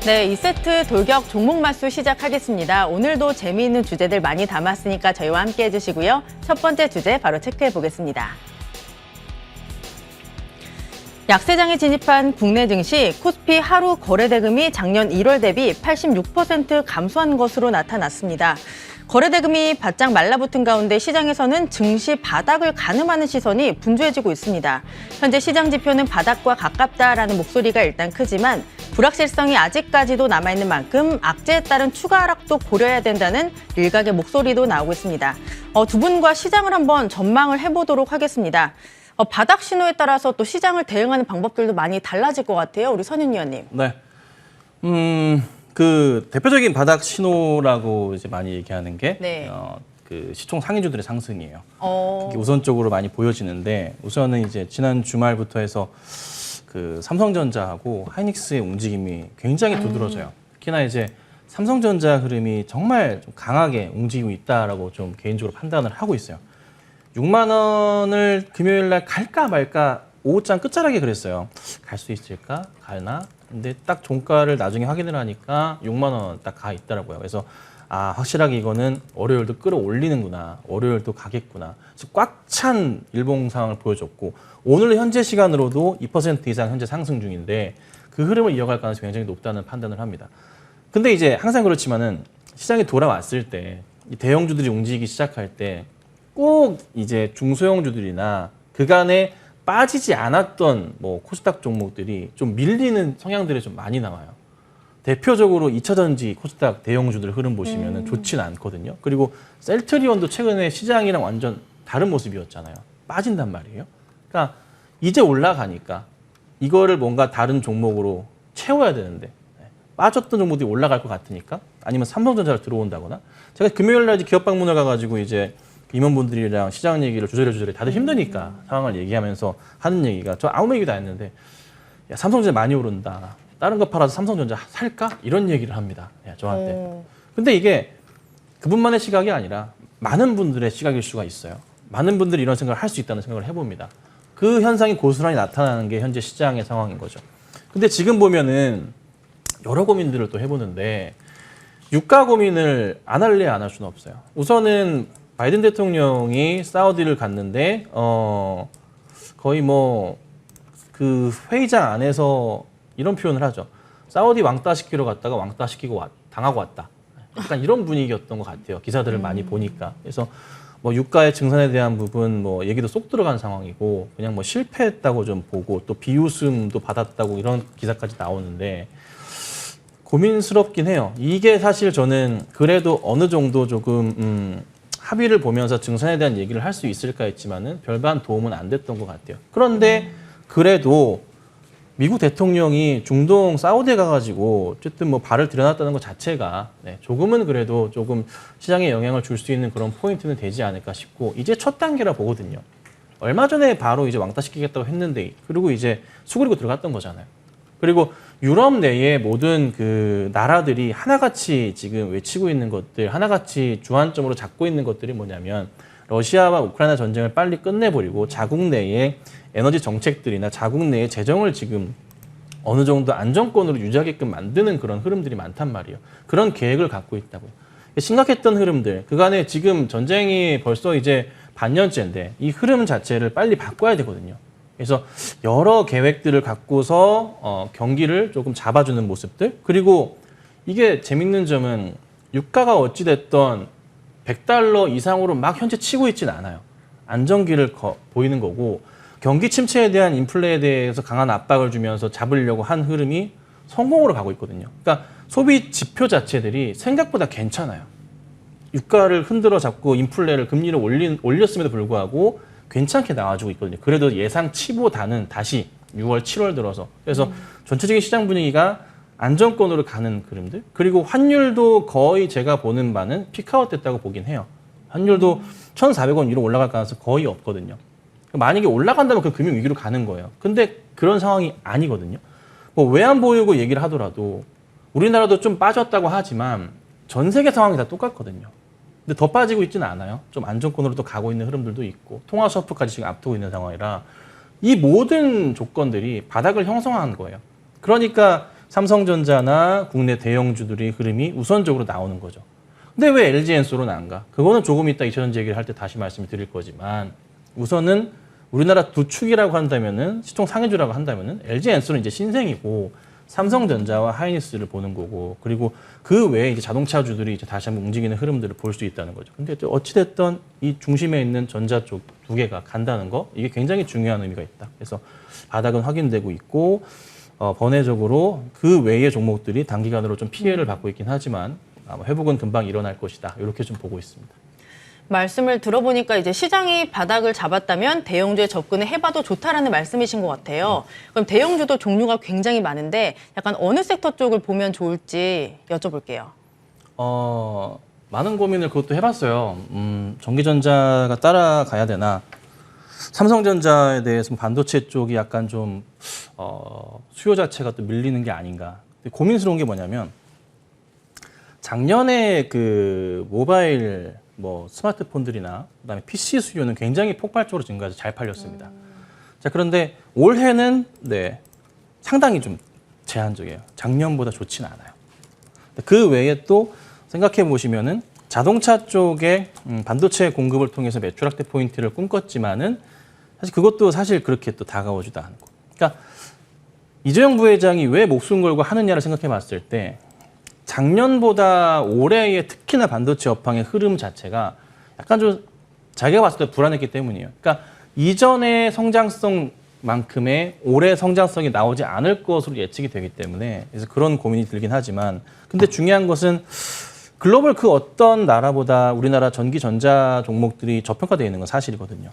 네, 2세트 돌격 종목 맛수 시작하겠습니다. 오늘도 재미있는 주제들 많이 담았으니까 저희와 함께 해주시고요. 첫 번째 주제 바로 체크해 보겠습니다. 약세장에 진입한 국내 증시 코스피 하루 거래대금이 작년 1월 대비 86% 감소한 것으로 나타났습니다. 거래대금이 바짝 말라붙은 가운데 시장에서는 증시 바닥을 가늠하는 시선이 분주해지고 있습니다. 현재 시장 지표는 바닥과 가깝다라는 목소리가 일단 크지만 불확실성이 아직까지도 남아있는 만큼 악재에 따른 추가 하락도 고려해야 된다는 일각의 목소리도 나오고 있습니다. 두 분과 시장을 한번 전망을 해보도록 하겠습니다. 바닥 신호에 따라서 또 시장을 대응하는 방법들도 많이 달라질 것 같아요. 우리 선윤 위원님. 네. 그 대표적인 바닥 신호라고 이제 많이 얘기하는 게 네. 그 시총 상위주들의 상승이에요. 어... 그게 우선적으로 많이 보여지는데 우선은 이제 지난 주말부터 해서 그 삼성전자하고 하이닉스의 움직임이 굉장히 두드러져요. 특히나 이제 삼성전자 흐름이 정말 좀 강하게 움직이고 있다라고 좀 개인적으로 판단을 하고 있어요. 6만 원을 금요일 날 갈까 말까 오후장 끝자락에 그랬어요. 갈 수 있을까? 가나? 근데 딱 종가를 나중에 확인을 하니까 6만 원 딱 가 있더라고요. 그래서 확실하게 이거는 월요일도 끌어올리는구나. 월요일도 가겠구나. 그래서 꽉 찬 일봉 상황을 보여줬고 오늘 현재 시간으로도 2% 이상 현재 상승 중인데 그 흐름을 이어갈 가능성이 굉장히 높다는 판단을 합니다. 근데 이제 항상 그렇지만은 시장이 돌아왔을 때 이 대형주들이 움직이기 시작할 때 꼭 이제 중소형주들이나 그간에 빠지지 않았던 뭐 코스닥 종목들이 좀 밀리는 성향들이 좀 많이 나와요. 대표적으로 2차전지 코스닥 대형주들 흐름 보시면 좋지는 않거든요. 그리고 셀트리온도 최근에 시장이랑 완전 다른 모습이었잖아요. 빠진단 말이에요. 그러니까 이제 올라가니까 이거를 뭔가 다른 종목으로 채워야 되는데 빠졌던 종목들이 올라갈 것 같으니까 아니면 삼성전자로 들어온다거나 제가 금요일 날 기업 방문을 가가지고 이제 임원분들이랑 시장 얘기를 주저리 다들 힘드니까 상황을 얘기하면서 하는 얘기가 저 아무 얘기도 안 했는데 야, 삼성전자 많이 오른다. 다른 거 팔아서 삼성전자 살까? 이런 얘기를 합니다. 저한테. 근데 이게 그분만의 시각이 아니라 많은 분들의 시각일 수가 있어요. 많은 분들이 이런 생각을 할 수 있다는 생각을 해봅니다. 그 현상이 고스란히 나타나는 게 현재 시장의 상황인 거죠. 근데 지금 보면은 여러 고민들을 또 해보는데 유가 고민을 안 할래 안 할 수는 없어요. 우선은 바이든 대통령이 사우디를 갔는데 거의 뭐 그 회의장 안에서 이런 표현을 하죠. 사우디 왕따 시키러 갔다가 왕따 시키고 당하고 왔다. 약간 이런 분위기였던 것 같아요. 기사들을 많이 보니까. 그래서 뭐 유가의 증산에 대한 부분 뭐 얘기도 쏙 들어간 상황이고 그냥 뭐 실패했다고 좀 보고 또 비웃음도 받았다고 이런 기사까지 나오는데 고민스럽긴 해요. 이게 사실 저는 그래도 어느 정도 조금 합의를 보면서 증산에 대한 얘기를 할 수 있을까 했지만은 별반 도움은 안 됐던 것 같아요. 그런데 그래도 미국 대통령이 중동 사우디에 가가지고 어쨌든 뭐 발을 들여놨다는 것 자체가 조금은 그래도 조금 시장에 영향을 줄 수 있는 그런 포인트는 되지 않을까 싶고 이제 첫 단계라 보거든요. 얼마 전에 바로 이제 왕따시키겠다고 했는데 그리고 이제 수그리고 들어갔던 거잖아요. 그리고 유럽 내의 모든 그 나라들이 하나같이 지금 외치고 있는 것들, 하나같이 주안점으로 잡고 있는 것들이 뭐냐면 러시아와 우크라이나 전쟁을 빨리 끝내버리고 자국 내의 에너지 정책들이나 자국 내의 재정을 지금 어느 정도 안정권으로 유지하게끔 만드는 그런 흐름들이 많단 말이에요. 그런 계획을 갖고 있다고요. 심각했던 흐름들, 그간에 지금 전쟁이 벌써 이제 반년째인데 이 흐름 자체를 빨리 바꿔야 되거든요. 그래서 여러 계획들을 갖고서 경기를 조금 잡아주는 모습들. 그리고 이게 재밌는 점은 유가가 어찌됐던 $100 이상으로 막 현재 치고 있지는 않아요. 안정기를 보이는 거고 경기 침체에 대한 인플레에 대해서 강한 압박을 주면서 잡으려고 한 흐름이 성공으로 가고 있거든요. 그러니까 소비 지표 자체들이 생각보다 괜찮아요. 유가를 흔들어 잡고 인플레를 금리를 올렸음에도 불구하고 괜찮게 나와주고 있거든요. 그래도 예상치보다는 다시 6월, 7월 들어서. 그래서 전체적인 시장 분위기가 안정권으로 가는 그림들. 그리고 환율도 거의 제가 보는 바는 피크아웃 됐다고 보긴 해요. 환율도 1,400원 위로 올라갈 가능성이 거의 없거든요. 만약에 올라간다면 그 금융위기로 가는 거예요. 근데 그런 상황이 아니거든요. 뭐 외환보유고 얘기를 하더라도 우리나라도 좀 빠졌다고 하지만 전 세계 상황이 다 똑같거든요. 근데 더 빠지고 있지는 않아요. 좀 안정권으로 또 가고 있는 흐름들도 있고 통화 스와프까지 지금 앞두고 있는 상황이라 이 모든 조건들이 바닥을 형성한 거예요. 그러니까 삼성전자나 국내 대형주들의 흐름이 우선적으로 나오는 거죠. 근데 왜 LG엔솔은 안 가? 그거는 조금 이따 2차전지 얘기를 할 때 다시 말씀을 드릴 거지만 우선은 우리나라 두 축이라고 한다면은 시총 상위주라고 한다면은 LG엔솔은 이제 신생이고 삼성전자와 하이닉스를 보는 거고 그리고 그 외에 이제 자동차주들이 이제 다시 한번 움직이는 흐름들을 볼 수 있다는 거죠. 근데 어찌됐든 이 중심에 있는 전자 쪽 두 개가 간다는 거 이게 굉장히 중요한 의미가 있다. 그래서 바닥은 확인되고 있고 번외적으로 그 외의 종목들이 단기간으로 좀 피해를 받고 있긴 하지만 아마 회복은 금방 일어날 것이다. 이렇게 좀 보고 있습니다. 말씀을 들어보니까 이제 시장이 바닥을 잡았다면 대형주에 접근을 해봐도 좋다라는 말씀이신 것 같아요. 그럼 대형주도 종류가 굉장히 많은데 약간 어느 섹터 쪽을 보면 좋을지 여쭤볼게요. 많은 고민을 그것도 해봤어요. 전기전자가 따라가야 되나? 삼성전자에 대해서 반도체 쪽이 약간 좀 수요 자체가 또 밀리는 게 아닌가. 고민스러운 게 뭐냐면 작년에 그 모바일 스마트폰들이나 그다음에 PC 수요는 굉장히 폭발적으로 증가해서 잘 팔렸습니다. 자, 그런데 올해는 상당히 좀 제한적이에요. 작년보다 좋지는 않아요. 그 외에 또 생각해 보시면은 자동차 쪽에 반도체 공급을 통해서 매출 확대 포인트를 꿈꿨지만은 사실 그것도 사실 그렇게 또 다가오지도 않고. 그러니까 이재용 부회장이 왜 목숨 걸고 하느냐를 생각해 봤을 때 작년보다 올해의 특히나 반도체 업황의 흐름 자체가 약간 좀 자기가 봤을 때 불안했기 때문이에요. 그러니까 이전의 성장성만큼의 올해 성장성이 나오지 않을 것으로 예측이 되기 때문에 그래서 그런 고민이 들긴 하지만 근데 중요한 것은 글로벌 그 어떤 나라보다 우리나라 전기 전자 종목들이 저평가되어 있는 건 사실이거든요.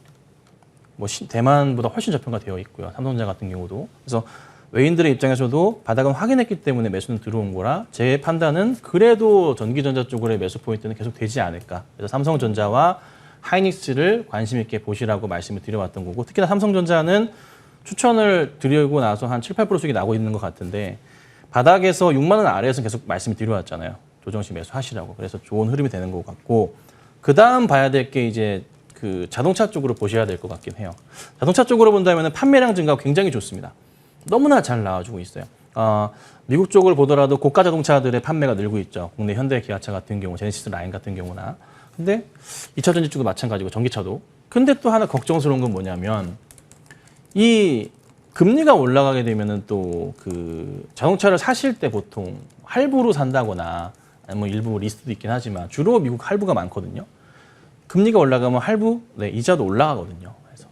대만보다 훨씬 저평가되어 있고요. 삼성전자 같은 경우도. 그래서 외인들의 입장에서도 바닥은 확인했기 때문에 매수는 들어온 거라 제 판단은 그래도 전기전자 쪽으로의 매수 포인트는 계속 되지 않을까. 그래서 삼성전자와 하이닉스를 관심 있게 보시라고 말씀을 드려왔던 거고 특히나 삼성전자는 추천을 드리고 나서 한 7, 8%씩이 나고 있는 것 같은데 바닥에서 6만 원 아래에서 계속 말씀을 드려왔잖아요. 조정식 매수하시라고. 그래서 좋은 흐름이 되는 것 같고 그 다음 봐야 될 게 이제 그 자동차 쪽으로 보셔야 될 것 같긴 해요. 자동차 쪽으로 본다면 판매량 증가가 굉장히 좋습니다. 너무나 잘 나와주고 있어요. 미국 쪽을 보더라도 고가 자동차들의 판매가 늘고 있죠. 국내 현대 기아차 같은 경우, 제네시스 라인 같은 경우나. 근데 2차 전지 쪽도 마찬가지고 전기차도. 근데 또 하나 걱정스러운 건 뭐냐면 이 금리가 올라가게 되면은 또 그 자동차를 사실 때 보통 할부로 산다거나 아니면 일부 리스트도 있긴 하지만 주로 미국 할부가 많거든요. 금리가 올라가면 할부, 이자도 올라가거든요. 그래서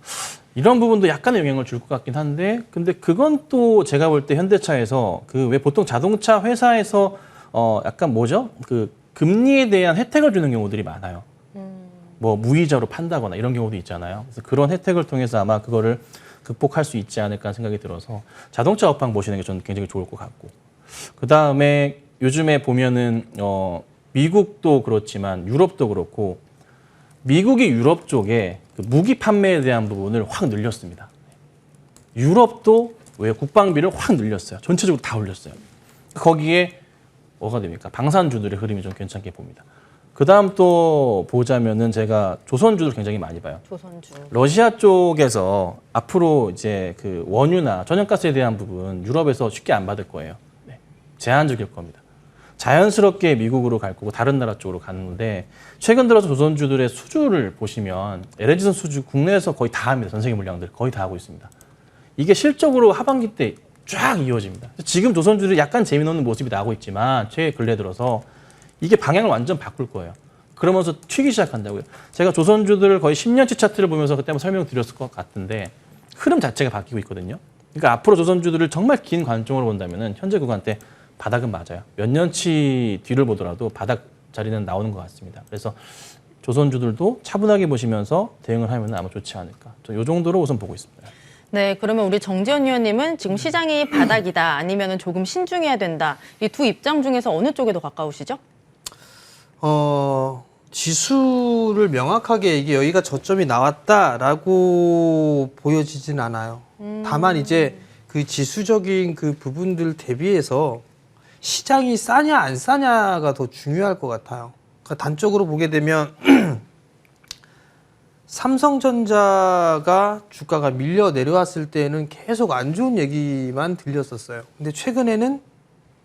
이런 부분도 약간의 영향을 줄 것 같긴 한데, 근데 그건 또 제가 볼 때 현대차에서 그 왜 보통 자동차 회사에서 약간 그 금리에 대한 혜택을 주는 경우들이 많아요. 무이자로 판다거나 이런 경우도 있잖아요. 그래서 그런 혜택을 통해서 아마 그거를 극복할 수 있지 않을까 생각이 들어서 자동차 업황 보시는 게 저는 굉장히 좋을 것 같고, 그 다음에 요즘에 보면은 미국도 그렇지만 유럽도 그렇고 미국이 유럽 쪽에 그 무기 판매에 대한 부분을 확 늘렸습니다. 유럽도 왜 국방비를 확 늘렸어요. 전체적으로 다 올렸어요. 거기에 뭐가 됩니까? 방산주들의 흐름이 좀 괜찮게 봅니다. 그 다음 또 보자면은 제가 조선주를 굉장히 많이 봐요. 조선주. 러시아 쪽에서 앞으로 이제 그 원유나 천연가스에 대한 부분 유럽에서 쉽게 안 받을 거예요. 제한적일 겁니다. 자연스럽게 미국으로 갈 거고 다른 나라 쪽으로 가는데 최근 들어서 조선주들의 수주를 보시면 LNG선 수주 국내에서 거의 다 합니다. 전 세계 물량들 거의 다 하고 있습니다. 이게 실적으로 하반기 때 쫙 이어집니다. 지금 조선주들이 약간 재미없는 모습이 나오고 있지만 최 근래 들어서 이게 방향을 완전 바꿀 거예요. 그러면서 튀기 시작한다고요. 제가 조선주들을 거의 10년치 차트를 보면서 그때 한번 설명드렸을 것 같은데 흐름 자체가 바뀌고 있거든요. 그러니까 앞으로 조선주들을 정말 긴 관점으로 본다면 현재 구간대 바닥은 맞아요. 몇 년치 뒤를 보더라도 바닥 자리는 나오는 것 같습니다. 그래서 조선주들도 차분하게 보시면서 대응을 하면 아마 좋지 않을까. 이 정도로 우선 보고 있습니다. 네, 그러면 우리 정지현 위원님은 지금 시장이 바닥이다 아니면 조금 신중해야 된다. 이 두 입장 중에서 어느 쪽에 더 가까우시죠? 지수를 명확하게 이게 여기가 저점이 나왔다라고 보여지진 않아요. 다만 이제 그 지수적인 그 부분들 대비해서 시장이 싸냐 안 싸냐가 더 중요할 것 같아요. 그러니까 단적으로 보게 되면 삼성전자가 주가가 밀려 내려왔을 때는 계속 안 좋은 얘기만 들렸었어요. 근데 최근에는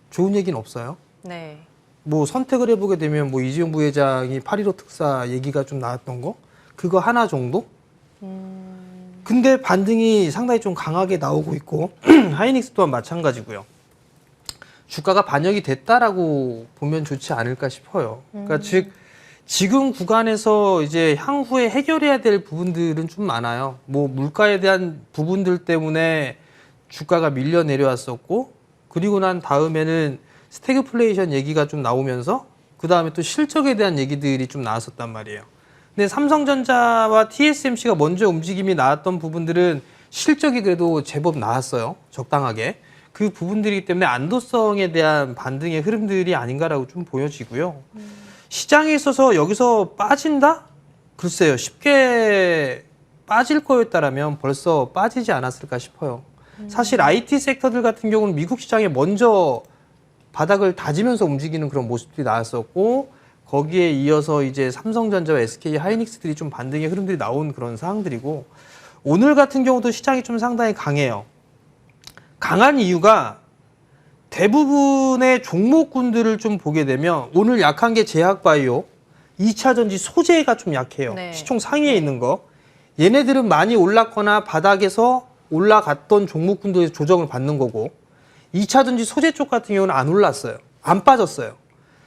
좋은 얘기는 없어요. 네. 뭐 선택을 해보게 되면 뭐 이재용 부회장이 8.15 특사 얘기가 좀 나왔던 거 그거 하나 정도? 근데 반등이 상당히 좀 강하게 나오고 있고 하이닉스 또한 마찬가지고요. 주가가 반영이 됐다라고 보면 좋지 않을까 싶어요. 그러니까 즉 지금 구간에서 이제 향후에 해결해야 될 부분들은 좀 많아요. 뭐 물가에 대한 부분들 때문에 주가가 밀려 내려왔었고 그리고 난 다음에는 스태그플레이션 얘기가 좀 나오면서 그 다음에 또 실적에 대한 얘기들이 좀 나왔었단 말이에요. 근데 삼성전자와 TSMC가 먼저 움직임이 나왔던 부분들은 실적이 그래도 제법 나왔어요. 적당하게. 그 부분들이기 때문에 안도성에 대한 반등의 흐름들이 아닌가라고 좀 보여지고요. 시장에 있어서 여기서 빠진다? 글쎄요. 쉽게 빠질 거였다라면 벌써 빠지지 않았을까 싶어요. 사실 IT 섹터들 같은 경우는 미국 시장에 먼저 바닥을 다지면서 움직이는 그런 모습들이 나왔었고 거기에 이어서 이제 삼성전자와 SK 하이닉스들이 좀 반등의 흐름들이 나온 그런 상황들이고 오늘 같은 경우도 시장이 좀 상당히 강해요. 강한 이유가 대부분의 종목군들을 좀 보게 되면 오늘 약한 게 제약바이오, 2차전지 소재가 좀 약해요. 네. 시총 상위에 있는 거. 얘네들은 많이 올랐거나 바닥에서 올라갔던 종목군들에서 조정을 받는 거고 2차전지 소재 쪽 같은 경우는 안 올랐어요. 안 빠졌어요.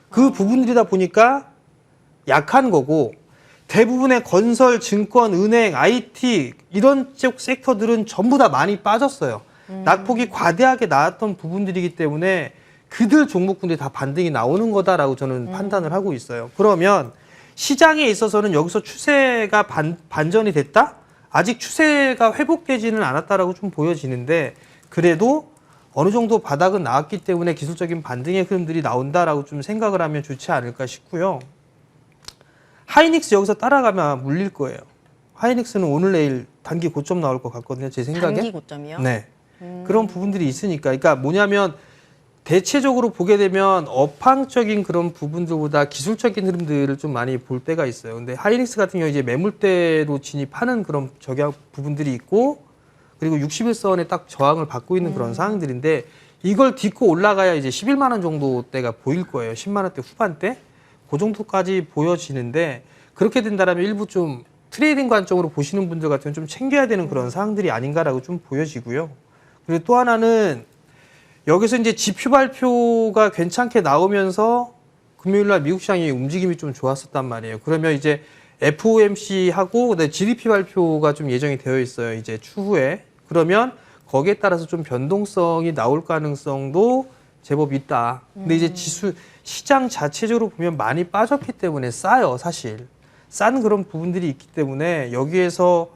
그 부분들이다 보니까 약한 거고 대부분의 건설, 증권, 은행, IT 이런 쪽 섹터들은 전부 다 많이 빠졌어요. 낙폭이 과대하게 나왔던 부분들이기 때문에 그들 종목군들이 다 반등이 나오는 거다라고 저는 판단을 하고 있어요. 그러면 시장에 있어서는 여기서 추세가 반전이 됐다? 아직 추세가 회복되지는 않았다라고 좀 보여지는데 그래도 어느 정도 바닥은 나왔기 때문에 기술적인 반등의 흐름들이 나온다라고 좀 생각을 하면 좋지 않을까 싶고요. 하이닉스 여기서 따라가면 물릴 거예요. 하이닉스는 오늘 내일 단기 고점 나올 것 같거든요. 제 생각에. 단기 고점이요? 네. 그런 부분들이 있으니까. 그러니까 뭐냐면 대체적으로 보게 되면 업황적인 그런 부분들보다 기술적인 흐름들을 좀 많이 볼 때가 있어요. 근데 하이닉스 같은 경우 이제 매물대로 진입하는 그런 저격 부분들이 있고 그리고 60일선에 딱 저항을 받고 있는 그런 상황들인데 이걸 딛고 올라가야 이제 11만 원 정도대가 보일 거예요. 10만 원대 후반대. 그 정도까지 보여지는데 그렇게 된다면 일부 좀 트레이딩 관점으로 보시는 분들 같으면 좀 챙겨야 되는 그런 상황들이 아닌가라고 좀 보여지고요. 그리고 또 하나는 여기서 이제 지표 발표가 괜찮게 나오면서 금요일 날 미국 시장이 움직임이 좀 좋았었단 말이에요. 그러면 이제 FOMC하고 그다음에 GDP 발표가 좀 예정이 되어 있어요. 이제 추후에. 그러면 거기에 따라서 좀 변동성이 나올 가능성도 제법 있다. 근데 이제 시장 자체적으로 보면 많이 빠졌기 때문에 싸요, 사실. 싼 그런 부분들이 있기 때문에 여기에서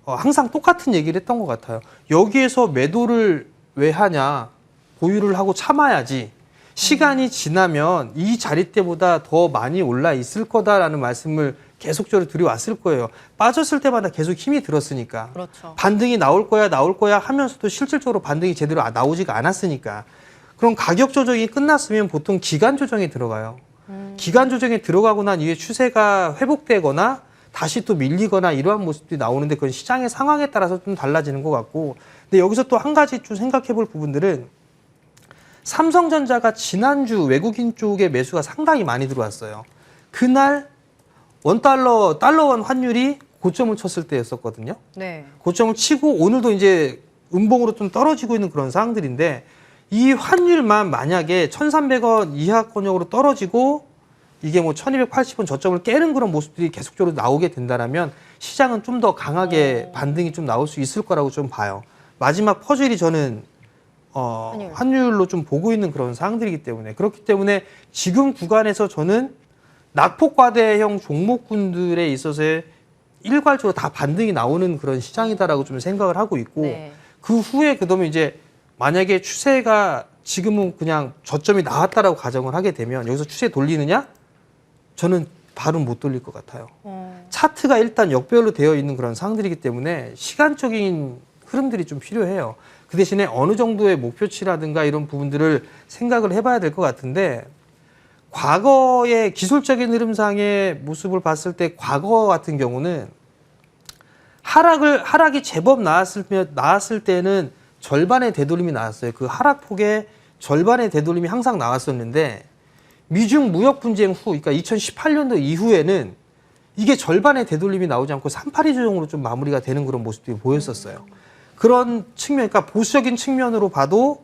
항상 똑같은 얘기를 했던 것 같아요. 여기에서 매도를 왜 하냐? 보유를 하고 참아야지. 시간이 지나면 이 자리 때보다 더 많이 올라 있을 거다라는 말씀을 계속적으로 드려왔을 거예요. 빠졌을 때마다 계속 힘이 들었으니까. 그렇죠. 반등이 나올 거야 하면서도 실질적으로 반등이 제대로 나오지가 않았으니까. 그럼 가격 조정이 끝났으면 보통 기간 조정에 들어가요. 기간 조정에 들어가고 난 이후에 추세가 회복되거나 다시 또 밀리거나 이러한 모습들이 나오는데 그건 시장의 상황에 따라서 좀 달라지는 것 같고. 근데 여기서 또 한 가지 좀 생각해 볼 부분들은 삼성전자가 지난주 외국인 쪽에 매수가 상당히 많이 들어왔어요. 그날 달러원 환율이 고점을 쳤을 때였었거든요. 네. 고점을 치고 오늘도 이제 음봉으로 좀 떨어지고 있는 그런 상황들인데 이 환율만 만약에 1,300원 이하권역으로 떨어지고 이게 뭐 1,280원 저점을 깨는 그런 모습들이 계속적으로 나오게 된다면 시장은 좀 더 강하게 반등이 좀 나올 수 있을 거라고 좀 봐요. 마지막 퍼즐이 저는 환율로 좀 보고 있는 그런 상황들이기 때문에 그렇기 때문에 지금 구간에서 저는 낙폭과대형 종목군들에 있어서의 일괄적으로 다 반등이 나오는 그런 시장이다라고 좀 생각을 하고 있고 네. 그 후에 그다음에 이제 만약에 추세가 지금은 그냥 저점이 나왔다라고 가정을 하게 되면 여기서 추세 돌리느냐? 저는 바로 못 돌릴 것 같아요. 차트가 일단 역별로 되어 있는 그런 상황들이기 때문에 시간적인 흐름들이 좀 필요해요. 그 대신에 어느 정도의 목표치라든가 이런 부분들을 생각을 해봐야 될 것 같은데 과거의 기술적인 흐름상의 모습을 봤을 때 과거 같은 경우는 하락이 제법 나왔을 때는 절반의 되돌림이 나왔어요. 그 하락폭의 절반의 되돌림이 항상 나왔었는데 미중 무역 분쟁 후, 그러니까 2018년도 이후에는 이게 절반의 되돌림이 나오지 않고 382 조정으로 좀 마무리가 되는 그런 모습들이 보였었어요. 그런 측면, 그러니까 보수적인 측면으로 봐도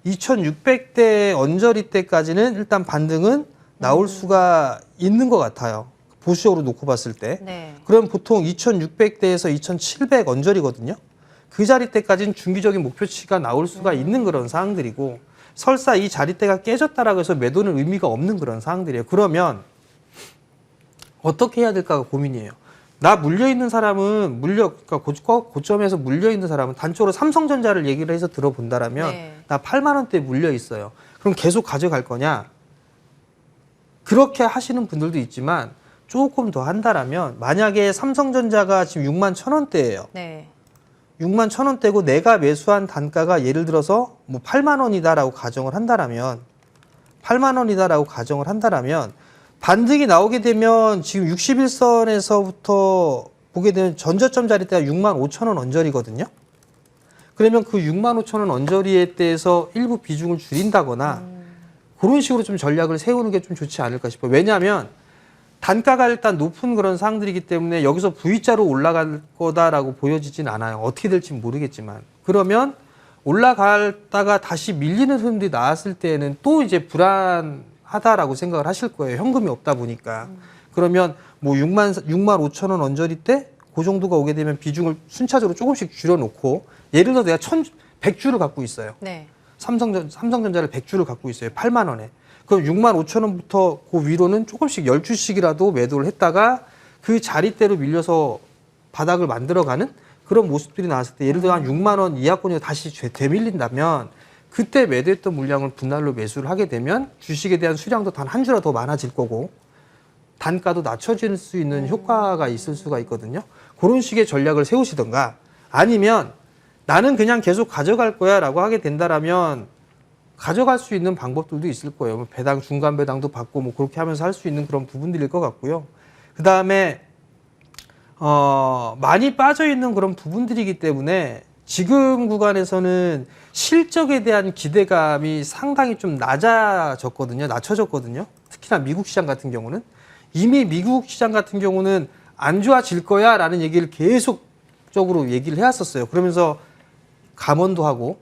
2600대 언저리 때까지는 일단 반등은 나올 수가 있는 것 같아요. 보수적으로 놓고 봤을 때. 네. 그럼 보통 2600대에서 2700 언저리거든요. 그 자리대까지는 중기적인 목표치가 나올 수가 있는 그런 사항들이고, 설사 이 자리대가 깨졌다라고 해서 매도는 의미가 없는 그런 사항들이에요. 그러면 어떻게 해야 될까가 고민이에요. 나 물려있는 사람은 그러니까 고점에서 물려있는 사람은 단적으로 삼성전자를 얘기를 해서 들어본다라면 네. 나 8만 원대에 물려있어요. 그럼 계속 가져갈 거냐? 그렇게 하시는 분들도 있지만 조금 더 한다라면, 만약에 삼성전자가 지금 6만 1,000원대예요. 네. 6만 1,000원대고 내가 매수한 단가가 예를 들어서 뭐 8만 원이다라고 가정을 한다라면, 8만 원이다라고 가정을 한다라면 반등이 나오게 되면 지금 61선에서부터 보게 되면 전저점 자리대가 6만 5천 원 언저리거든요. 그러면 그 6만 5천 원 언저리에 대해서 일부 비중을 줄인다거나 그런 식으로 좀 전략을 세우는 게 좀 좋지 않을까 싶어요. 왜냐하면 단가가 일단 높은 그런 사항들이기 때문에 여기서 V자로 올라갈 거다라고 보여지진 않아요. 어떻게 될지 모르겠지만. 그러면 올라갔다가 다시 밀리는 흐름들이 나왔을 때에는 또 이제 불안하다라고 생각을 하실 거예요. 현금이 없다 보니까. 그러면 뭐 6만 5천 원 언저리 때 그 정도가 오게 되면 비중을 순차적으로 조금씩 줄여놓고, 예를 들어 내가 100주를 갖고 있어요. 네. 삼성전자를 100주를 갖고 있어요. 8만 원에. 그럼 6만 5천 원부터 그 위로는 조금씩 10주씩이라도 매도를 했다가 그 자리대로 밀려서 바닥을 만들어가는 그런 모습들이 나왔을 때, 예를 들어 한 6만 원 이하권이 다시 되밀린다면 그때 매도했던 물량을 분할로 매수를 하게 되면 주식에 대한 수량도 단 한 주라 더 많아질 거고 단가도 낮춰질 수 있는 효과가 있을 수가 있거든요. 그런 식의 전략을 세우시던가, 아니면 나는 그냥 계속 가져갈 거야 라고 하게 된다라면 가져갈 수 있는 방법들도 있을 거예요. 뭐 배당, 중간 배당도 받고 뭐 그렇게 하면서 할 수 있는 그런 부분들일 것 같고요. 그 다음에 많이 빠져 있는 그런 부분들이기 때문에 지금 구간에서는 실적에 대한 기대감이 상당히 좀 낮춰졌거든요. 특히나 미국 시장 같은 경우는. 이미 미국 시장 같은 경우는 안 좋아질 거야 라는 얘기를 계속적으로 얘기를 해왔었어요. 그러면서 감원도 하고,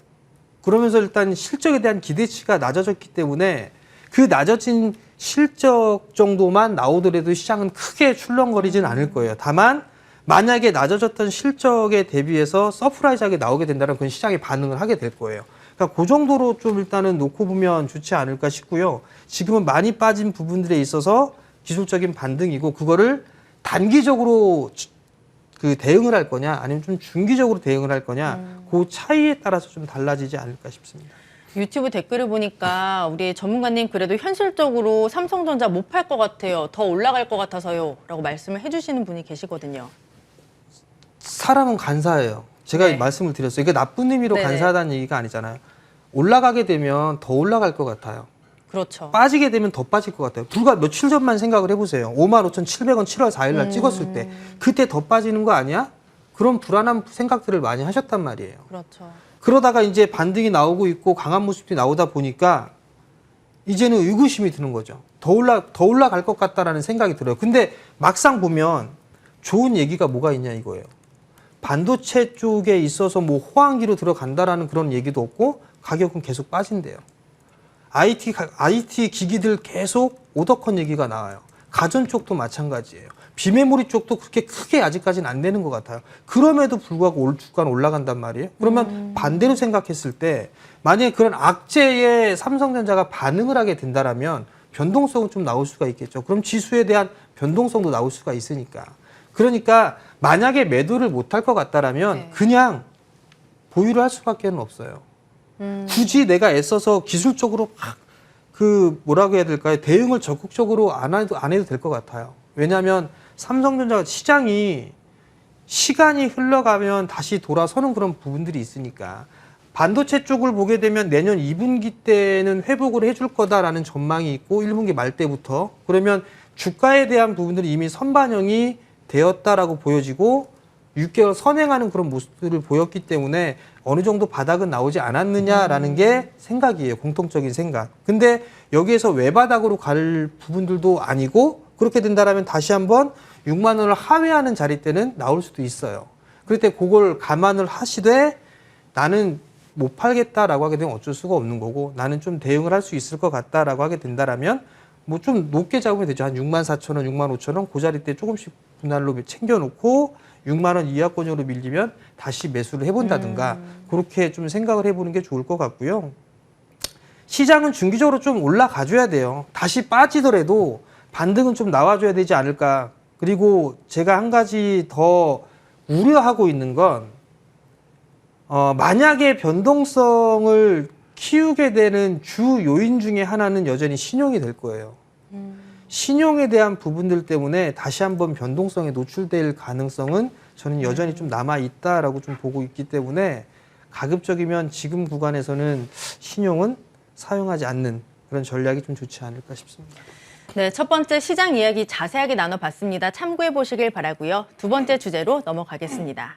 그러면서 일단 실적에 대한 기대치가 낮아졌기 때문에 그 낮아진 실적 정도만 나오더라도 시장은 크게 출렁거리진 않을 거예요. 다만 만약에 낮아졌던 실적에 대비해서 서프라이즈하게 나오게 된다면 그건 시장이 반응을 하게 될 거예요. 그러니까 그 정도로 좀 일단은 놓고 보면 좋지 않을까 싶고요. 지금은 많이 빠진 부분들에 있어서 기술적인 반등이고, 그거를 단기적으로 그 대응을 할 거냐 아니면 좀 중기적으로 대응을 할 거냐, 그 차이에 따라서 좀 달라지지 않을까 싶습니다. 유튜브 댓글을 보니까 우리 전문가님 그래도 현실적으로 삼성전자 못 팔 것 같아요. 더 올라갈 것 같아서요. 라고 말씀을 해주시는 분이 계시거든요. 사람은 간사해요. 제가 네. 말씀을 드렸어요. 이게 나쁜 의미로 네네. 간사하다는 얘기가 아니잖아요. 올라가게 되면 더 올라갈 것 같아요. 그렇죠. 빠지게 되면 더 빠질 것 같아요. 불과 며칠 전만 생각을 해보세요. 55,700원 7월 4일 날 찍었을 때 그때 더 빠지는 거 아니야? 그런 불안한 생각들을 많이 하셨단 말이에요. 그렇죠. 그러다가 이제 반등이 나오고 있고 강한 모습이 나오다 보니까 이제는 의구심이 드는 거죠. 더 올라갈 것 같다라는 생각이 들어요. 근데 막상 보면 좋은 얘기가 뭐가 있냐 이거예요. 반도체 쪽에 있어서 뭐 호황기로 들어간다라는 그런 얘기도 없고 가격은 계속 빠진대요. IT 기기들 계속 오더컨 얘기가 나와요. 가전 쪽도 마찬가지예요. 비메모리 쪽도 그렇게 크게 아직까지는 안 되는 것 같아요. 그럼에도 불구하고 주가는 올라간단 말이에요. 그러면 반대로 생각했을 때 만약에 그런 악재에 삼성전자가 반응을 하게 된다라면 변동성은 좀 나올 수가 있겠죠. 그럼 지수에 대한 변동성도 나올 수가 있으니까. 그러니까 만약에 매도를 못할 것 같다라면 네. 그냥 보유를 할 수밖에 없어요. 굳이 내가 애써서 기술적으로 막 뭐라고 해야 될까요? 대응을 적극적으로 안 해도 될 것 같아요. 왜냐하면 삼성전자 시장이 시간이 흘러가면 다시 돌아서는 그런 부분들이 있으니까, 반도체 쪽을 보게 되면 내년 2분기 때는 회복을 해줄 거다라는 전망이 있고 1분기 말 때부터, 그러면 주가에 대한 부분들이 이미 선반영이 되었다라고 보여지고 6개월 선행하는 그런 모습들을 보였기 때문에 어느 정도 바닥은 나오지 않았느냐라는 게 생각이에요. 공통적인 생각. 근데 여기에서 외바닥으로 갈 부분들도 아니고 그렇게 된다라면 다시 한번 6만 원을 하회하는 자리 때는 나올 수도 있어요. 그럴 때 그걸 감안을 하시되 나는 못 팔겠다라고 하게 되면 어쩔 수가 없는 거고 나는 좀 대응을 할 수 있을 것 같다라고 하게 된다라면 뭐 좀 높게 잡으면 되죠. 한 6만 4천 원, 6만 5천 원 그 자리 때 조금씩 분할로 챙겨놓고 6만 원 이하권으로 밀리면 다시 매수를 해본다든가 그렇게 좀 생각을 해보는 게 좋을 것 같고요. 시장은 중기적으로 좀 올라가줘야 돼요. 다시 빠지더라도 반등은 좀 나와줘야 되지 않을까. 그리고 제가 한 가지 더 우려하고 있는 건 만약에 변동성을 키우게 되는 주 요인 중에 하나는 여전히 신용이 될 거예요. 신용에 대한 부분들 때문에 다시 한번 변동성에 노출될 가능성은 저는 여전히 좀 남아 있다라고 좀 보고 있기 때문에 가급적이면 지금 구간에서는 신용은 사용하지 않는 그런 전략이 좀 좋지 않을까 싶습니다. 네, 첫 번째 시장 이야기 자세하게 나눠봤습니다. 참고해 보시길 바라고요. 두 번째 주제로 넘어가겠습니다.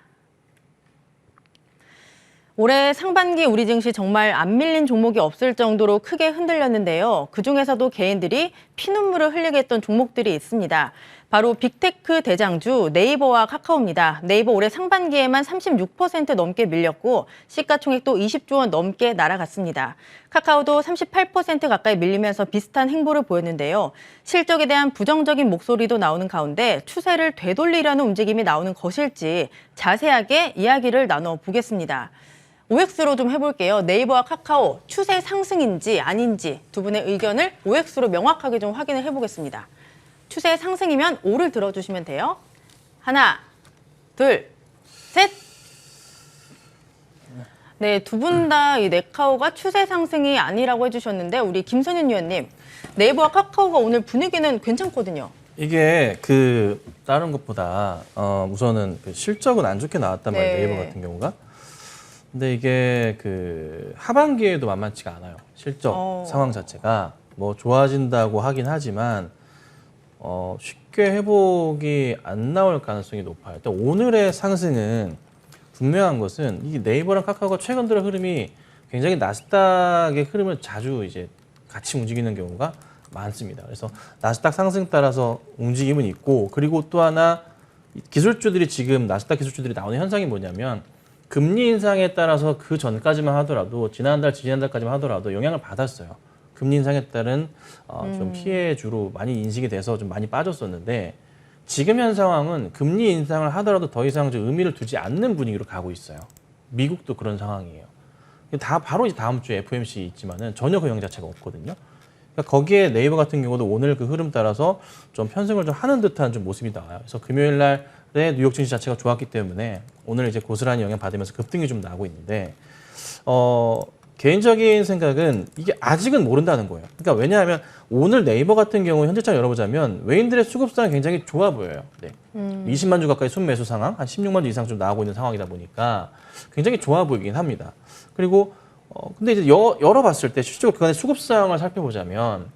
올해 상반기 우리 증시 정말 안 밀린 종목이 없을 정도로 크게 흔들렸는데요. 그중에서도 개인들이 피눈물을 흘리게 했던 종목들이 있습니다. 바로 빅테크 대장주 네이버와 카카오입니다. 네이버 올해 상반기에만 36% 넘게 밀렸고 시가총액도 20조 원 넘게 날아갔습니다. 카카오도 38% 가까이 밀리면서 비슷한 행보를 보였는데요. 실적에 대한 부정적인 목소리도 나오는 가운데 추세를 되돌리려는 움직임이 나오는 것일지 자세하게 이야기를 나눠보겠습니다. OX로 좀 해볼게요. 네이버와 카카오 추세 상승인지 아닌지 두 분의 의견을 OX로 명확하게 좀 확인을 해보겠습니다. 추세 상승이면 O를 들어주시면 돼요. 하나, 둘, 셋. 네, 두 분 다 이 네카오가 추세 상승이 아니라고 해주셨는데 우리 김선윤 위원님, 네이버와 카카오가 오늘 분위기는 괜찮거든요. 이게 다른 것보다 우선은 그 실적은 안 좋게 나왔단 말이에요. 네. 네이버 같은 경우가. 근데 이게 하반기에도 만만치가 않아요. 실적 상황 자체가 뭐 좋아진다고 하긴 하지만 쉽게 회복이 안 나올 가능성이 높아요. 일단 오늘의 상승은 분명한 것은 이 네이버랑 카카오가 최근 들어 흐름이 굉장히 나스닥의 흐름을 자주 이제 같이 움직이는 경우가 많습니다. 그래서 나스닥 상승 따라서 움직임은 있고 그리고 또 하나 기술주들이 지금 나스닥 기술주들이 나오는 현상이 뭐냐면 금리 인상에 따라서 그 전까지만 하더라도 지난달까지만 하더라도 영향을 받았어요. 금리 인상에 따른 좀 피해주로 많이 인식이 돼서 좀 많이 빠졌었는데 지금 현 상황은 금리 인상을 하더라도 더 이상 좀 의미를 두지 않는 분위기로 가고 있어요. 미국도 그런 상황이에요. 바로 이제 다음 주에 FOMC 있지만은 전혀 그 영향 자체가 없거든요. 그러니까 거기에 네이버 같은 경우도 오늘 그 흐름 따라서 좀 편승을 좀 하는 듯한 좀 모습이 나와요. 그래서 금요일 날에 뉴욕 증시 자체가 좋았기 때문에 오늘 이제 고스란히 영향 받으면서 급등이 좀 나고 있는데 개인적인 생각은 이게 아직은 모른다는 거예요. 그러니까 왜냐하면 오늘 네이버 같은 경우 현재장 열어보자면 외인들의 수급상이 굉장히 좋아 보여요. 네. 20만 주 가까이 순매수 상황, 한 16만 주 이상 좀 나오고 있는 상황이다 보니까 굉장히 좋아 보이긴 합니다. 그리고 근데 이제 열어봤을 때 실제로 그간의 수급상을 살펴보자면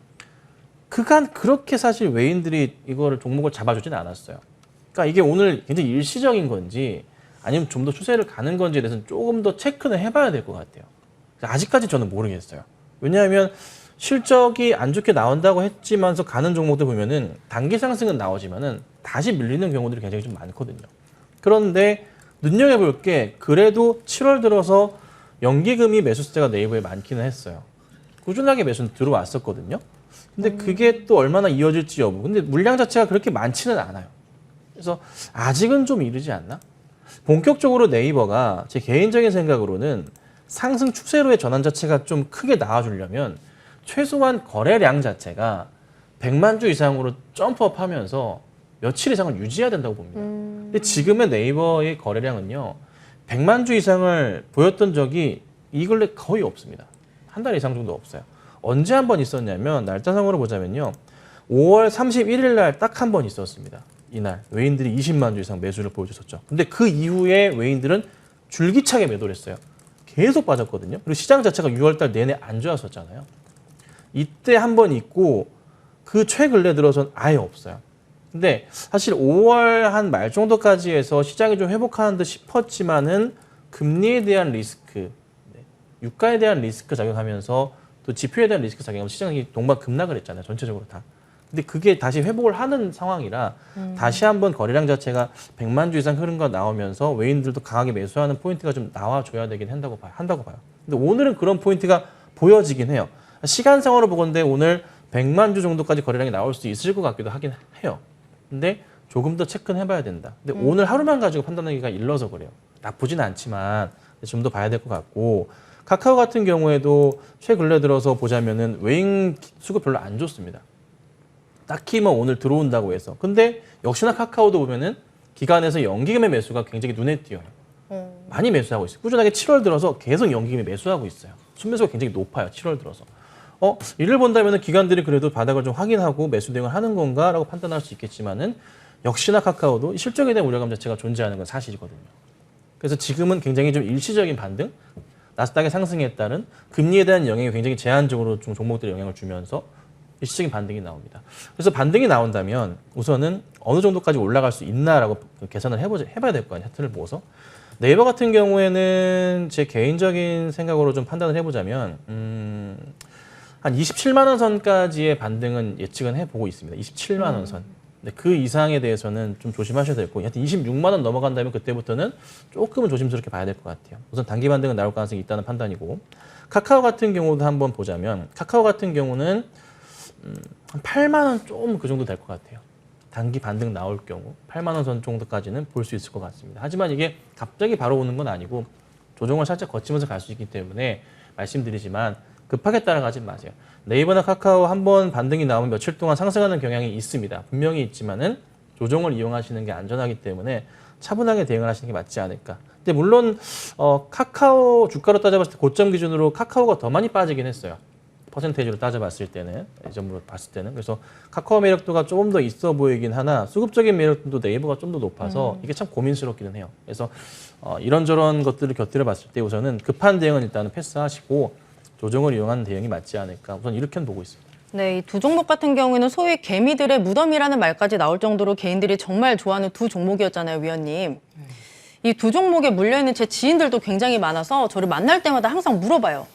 그간 그렇게 사실 외인들이 이거를 종목을 잡아주진 않았어요. 그러니까 이게 오늘 굉장히 일시적인 건지 아니면 좀 더 추세를 가는 건지에 대해서는 조금 더 체크는 해봐야 될 것 같아요. 아직까지 저는 모르겠어요. 왜냐하면 실적이 안 좋게 나온다고 했지만서 가는 종목들 보면은 단기 상승은 나오지만은 다시 밀리는 경우들이 굉장히 좀 많거든요. 그런데 눈여겨볼 게 그래도 7월 들어서 연기금이 매수세가 네이버에 많기는 했어요. 꾸준하게 매수는 들어왔었거든요. 근데 그게 또 얼마나 이어질지 여부. 근데 물량 자체가 그렇게 많지는 않아요. 그래서 아직은 좀 이르지 않나? 본격적으로 네이버가 제 개인적인 생각으로는 상승 추세로의 전환 자체가 좀 크게 나와주려면 최소한 거래량 자체가 100만 주 이상으로 점프업 하면서 며칠 이상을 유지해야 된다고 봅니다. 근데 지금의 네이버의 거래량은요, 100만 주 이상을 보였던 적이 이 근래 거의 없습니다. 한 달 이상 정도 없어요. 언제 한 번 있었냐면 날짜상으로 보자면요, 5월 31일 날 딱 한 번 있었습니다. 이날 외인들이 20만 주 이상 매수를 보여줬었죠. 근데 그 이후에 외인들은 줄기차게 매도를 했어요. 계속 빠졌거든요. 그리고 시장 자체가 6월달 내내 안 좋았었잖아요. 이때 한 번 있고 그 최근래 들어서는 아예 없어요. 근데 사실 5월 한 말 정도까지 해서 시장이 좀 회복하는 듯 싶었지만은 금리에 대한 리스크, 유가에 대한 리스크 작용하면서 또 지표에 대한 리스크 작용하면서 시장이 동반 급락을 했잖아요. 전체적으로 다. 근데 그게 다시 회복을 하는 상황이라 다시 한번 거래량 자체가 100만 주 이상 흐른 거 나오면서 외인들도 강하게 매수하는 포인트가 좀 나와줘야 되긴 한다고 봐요. 근데 오늘은 그런 포인트가 보여지긴 해요. 시간상으로 보건대 오늘 100만 주 정도까지 거래량이 나올 수 있을 것 같기도 하긴 해요. 근데 조금 더 체크는 해봐야 된다. 근데 오늘 하루만 가지고 판단하기가 일러서 그래요. 나쁘진 않지만 좀 더 봐야 될 것 같고 카카오 같은 경우에도 최근래 들어서 보자면은 외인 수급 별로 안 좋습니다. 딱히 뭐 오늘 들어온다고 해서. 근데 역시나 카카오도 보면은 기간에서 연기금의 매수가 굉장히 눈에 띄어요. 많이 매수하고 있어요. 꾸준하게 7월 들어서 계속 연기금이 매수하고 있어요. 순매수가 굉장히 높아요. 7월 들어서. 이를 본다면 기관들이 그래도 바닥을 좀 확인하고 매수 대응을 하는 건가라고 판단할 수 있겠지만은 역시나 카카오도 실적에 대한 우려감 자체가 존재하는 건 사실이거든요. 그래서 지금은 굉장히 좀 일시적인 반등, 나스닥의 상승에 따른 금리에 대한 영향이 굉장히 제한적으로 좀 종목들에 영향을 주면서 일시적인 반등이 나옵니다. 그래서 반등이 나온다면 우선은 어느 정도까지 올라갈 수 있나라고 계산을 해봐야 될 거 아니에요. 차트를 보고서. 네이버 같은 경우에는 제 개인적인 생각으로 좀 판단을 해보자면 한 27만 원 선까지의 반등은 예측은 해보고 있습니다. 27만 원 선. 근데 그 이상에 대해서는 좀 조심하셔야 될 거고, 하여튼 26만 원 넘어간다면 그때부터는 조금은 조심스럽게 봐야 될 것 같아요. 우선 단기 반등은 나올 가능성이 있다는 판단이고, 카카오 같은 경우도 한번 보자면, 카카오 같은 경우는 한 8만 원 좀 그 정도 될 것 같아요. 단기 반등 나올 경우 8만 원 선 정도까지는 볼 수 있을 것 같습니다. 하지만 이게 갑자기 바로 오는 건 아니고 조정을 살짝 거치면서 갈 수 있기 때문에 말씀드리지만 급하게 따라가지 마세요. 네이버나 카카오 한번 반등이 나오면 며칠 동안 상승하는 경향이 있습니다. 분명히 있지만은 조정을 이용하시는 게 안전하기 때문에 차분하게 대응을 하시는 게 맞지 않을까. 근데 물론 카카오 주가로 따져봤을 때 고점 기준으로 카카오가 더 많이 빠지긴 했어요. 퍼센테이지로 따져봤을 때는, 예전으로 봤을 때는. 그래서 카카오 매력도가 조금 더 있어 보이긴 하나 수급적인 매력도도 네이버가 좀 더 높아서 이게 참 고민스럽기는 해요. 그래서 이런저런 것들을 곁들여 봤을 때 우선은 급한 대응은 일단은 패스하시고 조정을 이용하는 대응이 맞지 않을까. 우선 이렇게는 보고 있습니다. 네, 이 두 종목 같은 경우에는 소위 개미들의 무덤이라는 말까지 나올 정도로 개인들이 정말 좋아하는 두 종목이었잖아요, 위원님. 이 두 종목에 물려있는 제 지인들도 굉장히 많아서 저를 만날 때마다 항상 물어봐요.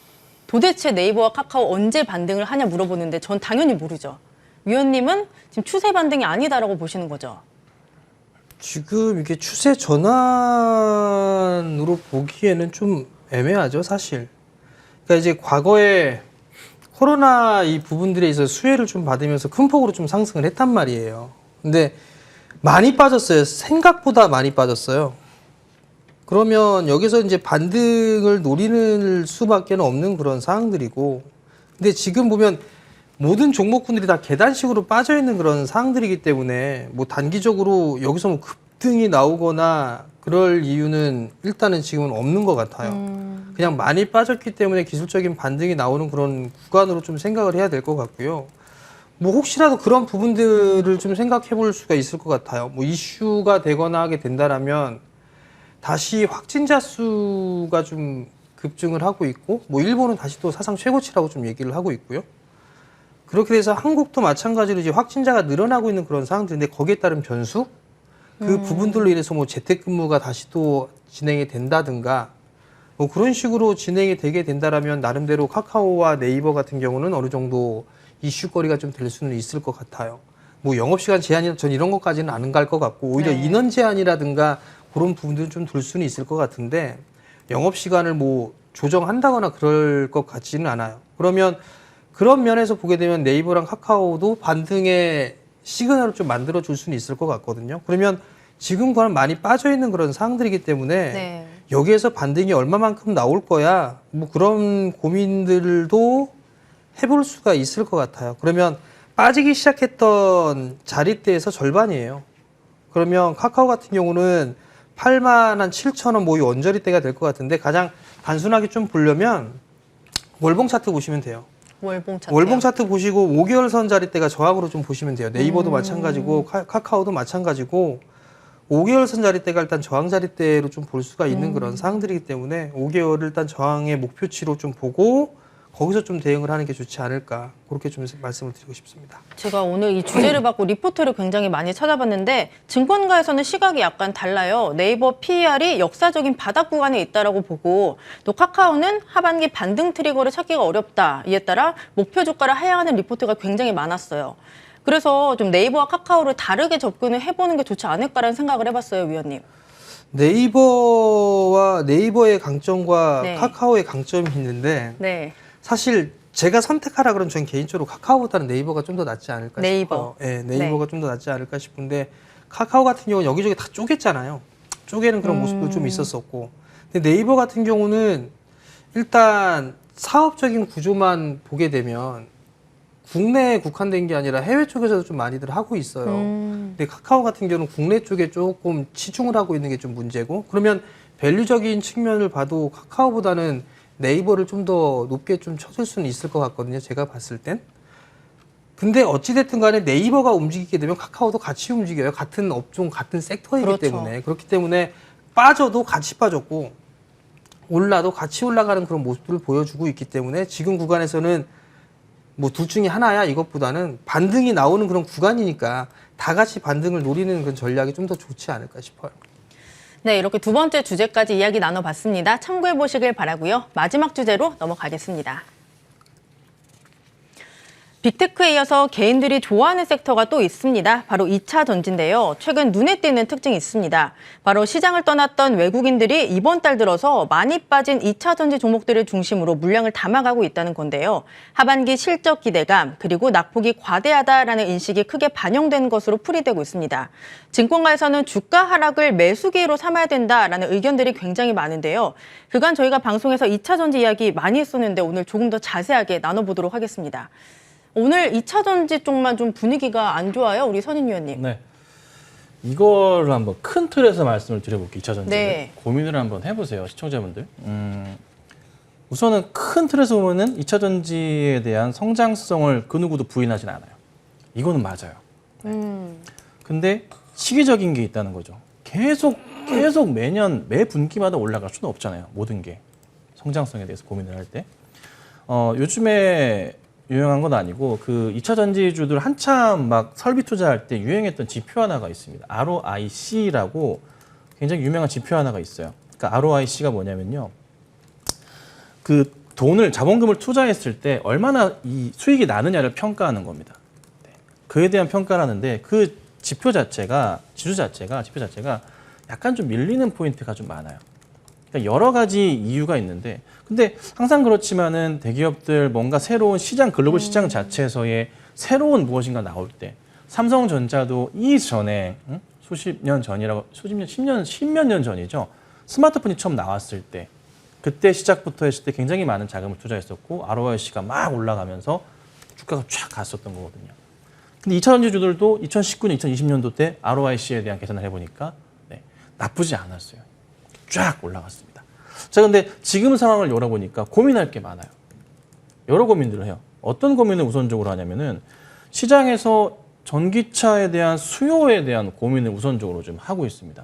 도대체 네이버와 카카오 언제 반등을 하냐 물어보는데 전 당연히 모르죠. 위원님은 지금 추세 반등이 아니다라고 보시는 거죠? 지금 이게 추세 전환으로 보기에는 좀 애매하죠, 사실. 그러니까 이제 과거에 코로나 이 부분들에 있어서 수혜를 좀 받으면서 큰 폭으로 좀 상승을 했단 말이에요. 근데 많이 빠졌어요. 생각보다 많이 빠졌어요. 그러면 여기서 이제 반등을 노리는 수밖에 없는 그런 상황들이고, 근데 지금 보면 모든 종목군들이 다 계단식으로 빠져 있는 그런 상황들이기 때문에 뭐 단기적으로 여기서 뭐 급등이 나오거나 그럴 이유는 일단은 지금은 없는 것 같아요. 그냥 많이 빠졌기 때문에 기술적인 반등이 나오는 그런 구간으로 좀 생각을 해야 될 것 같고요. 뭐 혹시라도 그런 부분들을 좀 생각해 볼 수가 있을 것 같아요. 뭐 이슈가 되거나 하게 된다라면 다시 확진자 수가 좀 급증을 하고 있고, 뭐 일본은 다시 또 사상 최고치라고 좀 얘기를 하고 있고요. 그렇게 돼서 한국도 마찬가지로 이제 확진자가 늘어나고 있는 그런 상황들인데 거기에 따른 변수? 그 부분들로 인해서 뭐 재택근무가 다시 또 진행이 된다든가 뭐 그런 식으로 진행이 되게 된다라면 나름대로 카카오와 네이버 같은 경우는 어느 정도 이슈거리가 좀 될 수는 있을 것 같아요. 뭐 영업시간 제한이나 전 이런 것까지는 안 갈 것 같고 오히려 네. 인원 제한이라든가 그런 부분들은 좀 둘 수는 있을 것 같은데 영업시간을 뭐 조정한다거나 그럴 것 같지는 않아요. 그러면 그런 면에서 보게 되면 네이버랑 카카오도 반등의 시그널을 좀 만들어 줄 수는 있을 것 같거든요. 그러면 지금과는 많이 빠져 있는 그런 상황들이기 때문에 네. 여기에서 반등이 얼마만큼 나올 거야 뭐 그런 고민들도 해볼 수가 있을 것 같아요. 그러면 빠지기 시작했던 자리대에서 절반이에요. 그러면 카카오 같은 경우는 8만 7천 원 뭐 이 원저리대가 될 것 같은데 가장 단순하게 좀 보려면 월봉 차트 보시면 돼요. 월봉 차트. 월봉 차트 보시고 5개월 선 자리대가 저항으로 좀 보시면 돼요. 네이버도 마찬가지고 카카오도 마찬가지고 5개월 선 자리대가 일단 저항 자리대로 좀 볼 수가 있는 그런 상황들이기 때문에 5개월을 일단 저항의 목표치로 좀 보고 거기서 좀 대응을 하는 게 좋지 않을까 그렇게 좀 말씀을 드리고 싶습니다. 제가 오늘 이 주제를 받고 리포트를 굉장히 많이 찾아봤는데 증권가에서는 시각이 약간 달라요. 네이버 PER이 역사적인 바닥 구간에 있다라고 보고 또 카카오는 하반기 반등 트리거를 찾기가 어렵다. 이에 따라 목표 주가를 하향하는 리포트가 굉장히 많았어요. 그래서 좀 네이버와 카카오를 다르게 접근을 해보는 게 좋지 않을까라는 생각을 해봤어요, 위원님. 네이버의 강점과 네. 카카오의 강점이 있는데 네. 사실 제가 선택하라 그러면 저는 개인적으로 카카오보다는 네이버가 좀 더 낫지 않을까 네이버. 싶어요. 네, 네이버가 좀 더 낫지 않을까 싶은데 카카오 같은 경우는 여기저기 다 쪼갰잖아요. 쪼개는 그런 모습도 좀 있었었고 근데 네이버 같은 경우는 일단 사업적인 구조만 보게 되면 국내에 국한된 게 아니라 해외 쪽에서도 좀 많이들 하고 있어요. 근데 카카오 같은 경우는 국내 쪽에 조금 치중을 하고 있는 게 좀 문제고 그러면 밸류적인 측면을 봐도 카카오보다는 네이버를 좀 더 높게 좀 쳐줄 수는 있을 것 같거든요. 제가 봤을 땐. 근데 어찌됐든 간에 네이버가 움직이게 되면 카카오도 같이 움직여요. 같은 업종, 같은 섹터이기 그렇죠. 때문에. 그렇기 때문에 빠져도 같이 빠졌고 올라도 같이 올라가는 그런 모습들을 보여주고 있기 때문에 지금 구간에서는 뭐 둘 중에 하나야 이것보다는 반등이 나오는 그런 구간이니까 다 같이 반등을 노리는 그런 전략이 좀 더 좋지 않을까 싶어요. 네, 이렇게 두 번째 주제까지 이야기 나눠봤습니다. 참고해 보시길 바라고요. 마지막 주제로 넘어가겠습니다. 빅테크에 이어서 개인들이 좋아하는 섹터가 또 있습니다. 바로 2차 전지인데요. 최근 눈에 띄는 특징이 있습니다. 바로 시장을 떠났던 외국인들이 이번 달 들어서 많이 빠진 2차 전지 종목들을 중심으로 물량을 담아가고 있다는 건데요. 하반기 실적 기대감 그리고 낙폭이 과대하다라는 인식이 크게 반영된 것으로 풀이되고 있습니다. 증권가에서는 주가 하락을 매수 기회로 삼아야 된다라는 의견들이 굉장히 많은데요. 그간 저희가 방송에서 2차 전지 이야기 많이 했었는데 오늘 조금 더 자세하게 나눠보도록 하겠습니다. 오늘 2차 전지 쪽만 좀 분위기가 안 좋아요, 우리 선임 위원님. 네. 이거를 한번 큰 틀에서 말씀을 드려볼게요. 2차 전지 네. 고민을 한번 해보세요, 시청자분들. 우선은 큰 틀에서 보면은 2차 전지에 대한 성장성을 그 누구도 부인하진 않아요. 이거는 맞아요. 근데 시기적인 게 있다는 거죠. 계속 매년 매 분기마다 올라갈 수는 없잖아요. 모든 게 성장성에 대해서 고민을 할 때. 요즘에 유행한 건 아니고 그 2차 전지주들 한참 막 설비 투자할 때 유행했던 지표 하나가 있습니다. ROIC라고 굉장히 유명한 지표 하나가 있어요. 그러니까 ROIC가 뭐냐면요. 그 돈을 자본금을 투자했을 때 얼마나 이 수익이 나느냐를 평가하는 겁니다. 네. 그에 대한 평가라는데 그 지표 자체가 약간 좀 밀리는 포인트가 좀 많아요. 그러니까 여러 가지 이유가 있는데 근데 항상 그렇지만은 대기업들 뭔가 새로운 시장 글로벌 시장 자체에서의 새로운 무엇인가 나올 때 삼성전자도 이전에 수십 년 전이라고 십몇 년 전이죠. 스마트폰이 처음 나왔을 때 그때 시작부터 했을 때 굉장히 많은 자금을 투자했었고 ROIC가 막 올라가면서 주가가 쫙 갔었던 거거든요. 근데 2차 전지주들도 2019년, 2020년도 때 ROIC에 대한 계산을 해보니까 네, 나쁘지 않았어요. 쫙 올라갔습니다. 자, 근데 지금 상황을 열어보니까 고민할 게 많아요. 여러 고민들을 해요. 어떤 고민을 우선적으로 하냐면은 시장에서 전기차에 대한 수요에 대한 고민을 우선적으로 좀 하고 있습니다.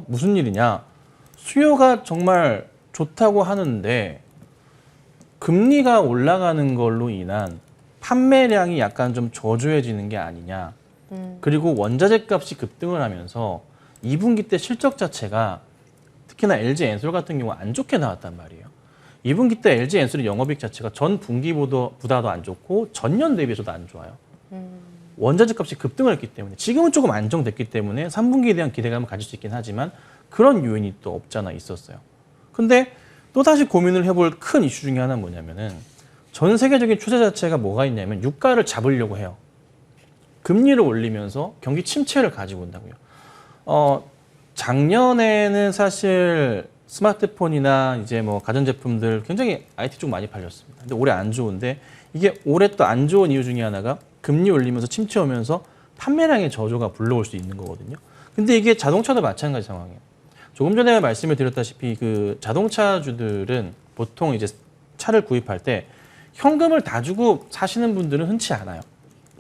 무슨 일이냐? 수요가 정말 좋다고 하는데 금리가 올라가는 걸로 인한 판매량이 약간 좀 저조해지는 게 아니냐. 그리고 원자재 값이 급등을 하면서 2분기 때 실적 자체가 특히나 LG 엔솔 같은 경우 안 좋게 나왔단 말이에요. 2분기 때 LG 엔솔의 영업이익 자체가 전 분기보다도 안 좋고 전년 대비해서도 안 좋아요. 원자재 값이 급등을 했기 때문에 지금은 조금 안정됐기 때문에 3분기에 대한 기대감을 가질 수 있긴 하지만 그런 요인이 또 없잖아 있었어요. 근데 또다시 고민을 해볼 큰 이슈 중에 하나는 뭐냐면은 전 세계적인 추세 자체가 뭐가 있냐면 유가를 잡으려고 해요. 금리를 올리면서 경기 침체를 가지고 온다고요. 작년에는 사실 스마트폰이나 이제 뭐 가전제품들 굉장히 IT 쪽 많이 팔렸습니다. 근데 올해 안 좋은데 이게 올해 또 안 좋은 이유 중에 하나가 금리 올리면서 침체 오면서 판매량의 저조가 불러올 수 있는 거거든요. 근데 이게 자동차도 마찬가지 상황이에요. 조금 전에 말씀을 드렸다시피 그 자동차주들은 보통 이제 차를 구입할 때 현금을 다 주고 사시는 분들은 흔치 않아요.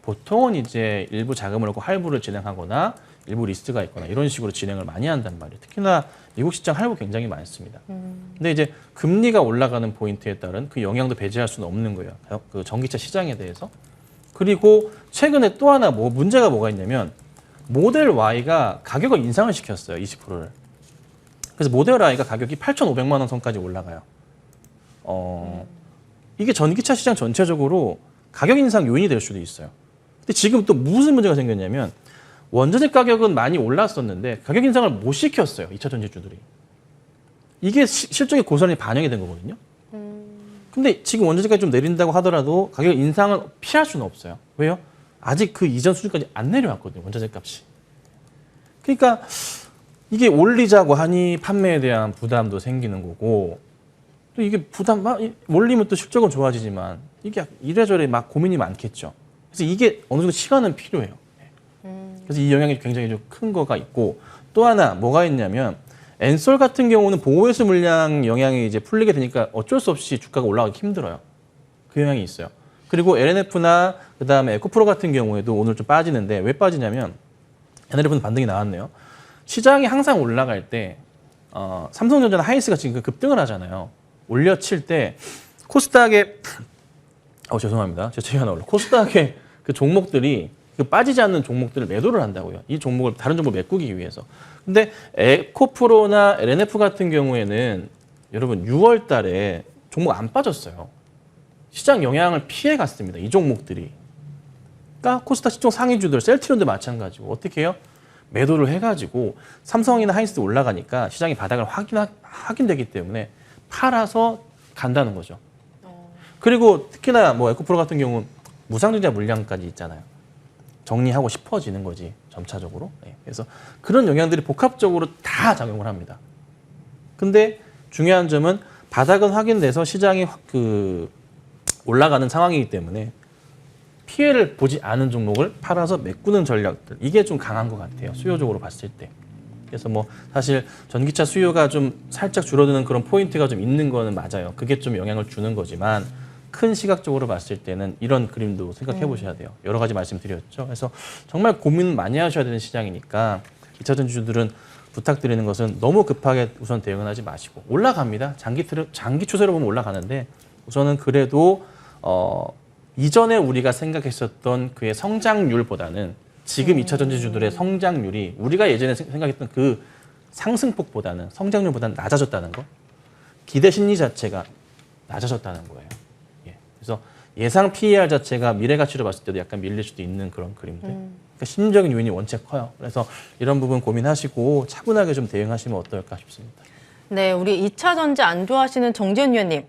보통은 이제 일부 자금을 넣고 할부를 진행하거나 일부 리스트가 있거나 이런 식으로 진행을 많이 한단 말이에요. 특히나 미국 시장 할부 굉장히 많습니다. 근데 이제 금리가 올라가는 포인트에 따른 그 영향도 배제할 수는 없는 거예요. 그 전기차 시장에 대해서. 그리고 최근에 또 하나 문제가 뭐가 있냐면 모델 Y가 가격을 인상을 시켰어요. 20%를. 그래서 모델 Y가 가격이 8,500만 원 선까지 올라가요. 이게 전기차 시장 전체적으로 가격 인상 요인이 될 수도 있어요. 근데 지금 또 무슨 문제가 생겼냐면 원자재 가격은 많이 올랐었는데 가격 인상을 못 시켰어요. 2차 전지주들이. 이게 실적에 고스란히 반영이 된 거거든요. 근데 지금 원자재가 좀 내린다고 하더라도 가격 인상을 피할 수는 없어요. 왜요? 아직 그 이전 수준까지 안 내려왔거든요. 원자재 값이. 그러니까 이게 올리자고 하니 판매에 대한 부담도 생기는 거고 또 이게 부담 올리면 또 실적은 좋아지지만 이게 이래저래 막 고민이 많겠죠. 그래서 이게 어느 정도 시간은 필요해요. 그래서 이 영향이 굉장히 좀 큰 거가 있고 또 하나 뭐가 있냐면 엔솔 같은 경우는 보호회수 물량 영향이 이제 풀리게 되니까 어쩔 수 없이 주가가 올라가기 힘들어요. 그 영향이 있어요. 그리고 LNF나 그다음에 에코프로 같은 경우에도 오늘 좀 빠지는데 왜 빠지냐면 LNF는 반등이 나왔네요. 시장이 항상 올라갈 때 삼성전자나 하이닉스가 지금 급등을 하잖아요. 올려칠 때 코스닥에 죄송합니다. 제가 하나 올라. 코스닥의 그 종목들이 그 빠지지 않는 종목들을 매도를 한다고요. 이 종목을 다른 종목을 메꾸기 위해서. 근데 에코프로나 LNF 같은 경우에는 여러분 6월 달에 종목 안 빠졌어요. 시장 영향을 피해 갔습니다. 이 종목들이. 그러니까 코스닥 시총 상위주들, 셀트리온도 마찬가지고 어떻게 해요? 매도를 해가지고 삼성이나 하이닉스 올라가니까 시장이 바닥을 확인되기 때문에 팔아서 간다는 거죠. 그리고 특히나 뭐 에코프로 같은 경우는 무상증자 물량까지 있잖아요. 정리하고 싶어지는 거지 점차적으로. 그래서 그런 영향들이 복합적으로 다 작용을 합니다. 근데 중요한 점은 바닥은 확인돼서 시장이 올라가는 상황이기 때문에 피해를 보지 않은 종목을 팔아서 메꾸는 전략들 이게 좀 강한 것 같아요. 수요적으로 봤을 때. 그래서 뭐 사실 전기차 수요가 좀 살짝 줄어드는 그런 포인트가 좀 있는 거는 맞아요. 그게 좀 영향을 주는 거지만 큰 시각적으로 봤을 때는 이런 그림도 생각해 보셔야 돼요. 여러 가지 말씀드렸죠. 그래서 정말 고민 많이 하셔야 되는 시장이니까 2차 전지주들은 부탁드리는 것은 너무 급하게 우선 대응은 하지 마시고 올라갑니다. 장기 추세로 보면 올라가는데 우선은 그래도 이전에 우리가 생각했었던 그의 성장률보다는 지금 2차 전지주들의 성장률이 우리가 예전에 생각했던 그 상승폭보다는 성장률보다는 낮아졌다는 거. 기대 심리 자체가 낮아졌다는 거예요. 그래서 예상 PER 자체가 미래 가치로 봤을 때도 약간 밀릴 수도 있는 그런 그림들. 그러니까 심리적인 요인이 원체 커요. 그래서 이런 부분 고민하시고 차분하게 좀 대응하시면 어떨까 싶습니다. 네, 우리 2차 전지 안 좋아하시는 정재훈 위원님.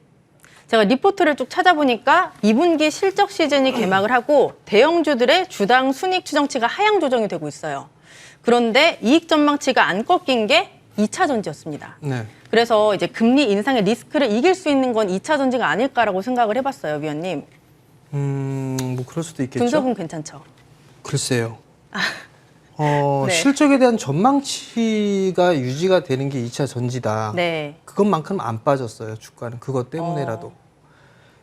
제가 리포트를 쭉 찾아보니까 2분기 실적 시즌이 개막을 하고 대형주들의 주당 순이익 추정치가 하향 조정이 되고 있어요. 그런데 이익 전망치가 안 꺾인 게 2차 전지였습니다. 네. 그래서 이제 금리 인상의 리스크를 이길 수 있는 건 2차 전지가 아닐까라고 생각을 해봤어요, 위원님. 뭐 그럴 수도 있겠죠. 분석은 괜찮죠? 글쎄요. 네. 실적에 대한 전망치가 유지가 되는 게 2차 전지다. 네. 그것만큼 안 빠졌어요, 주가는. 그것 때문에라도.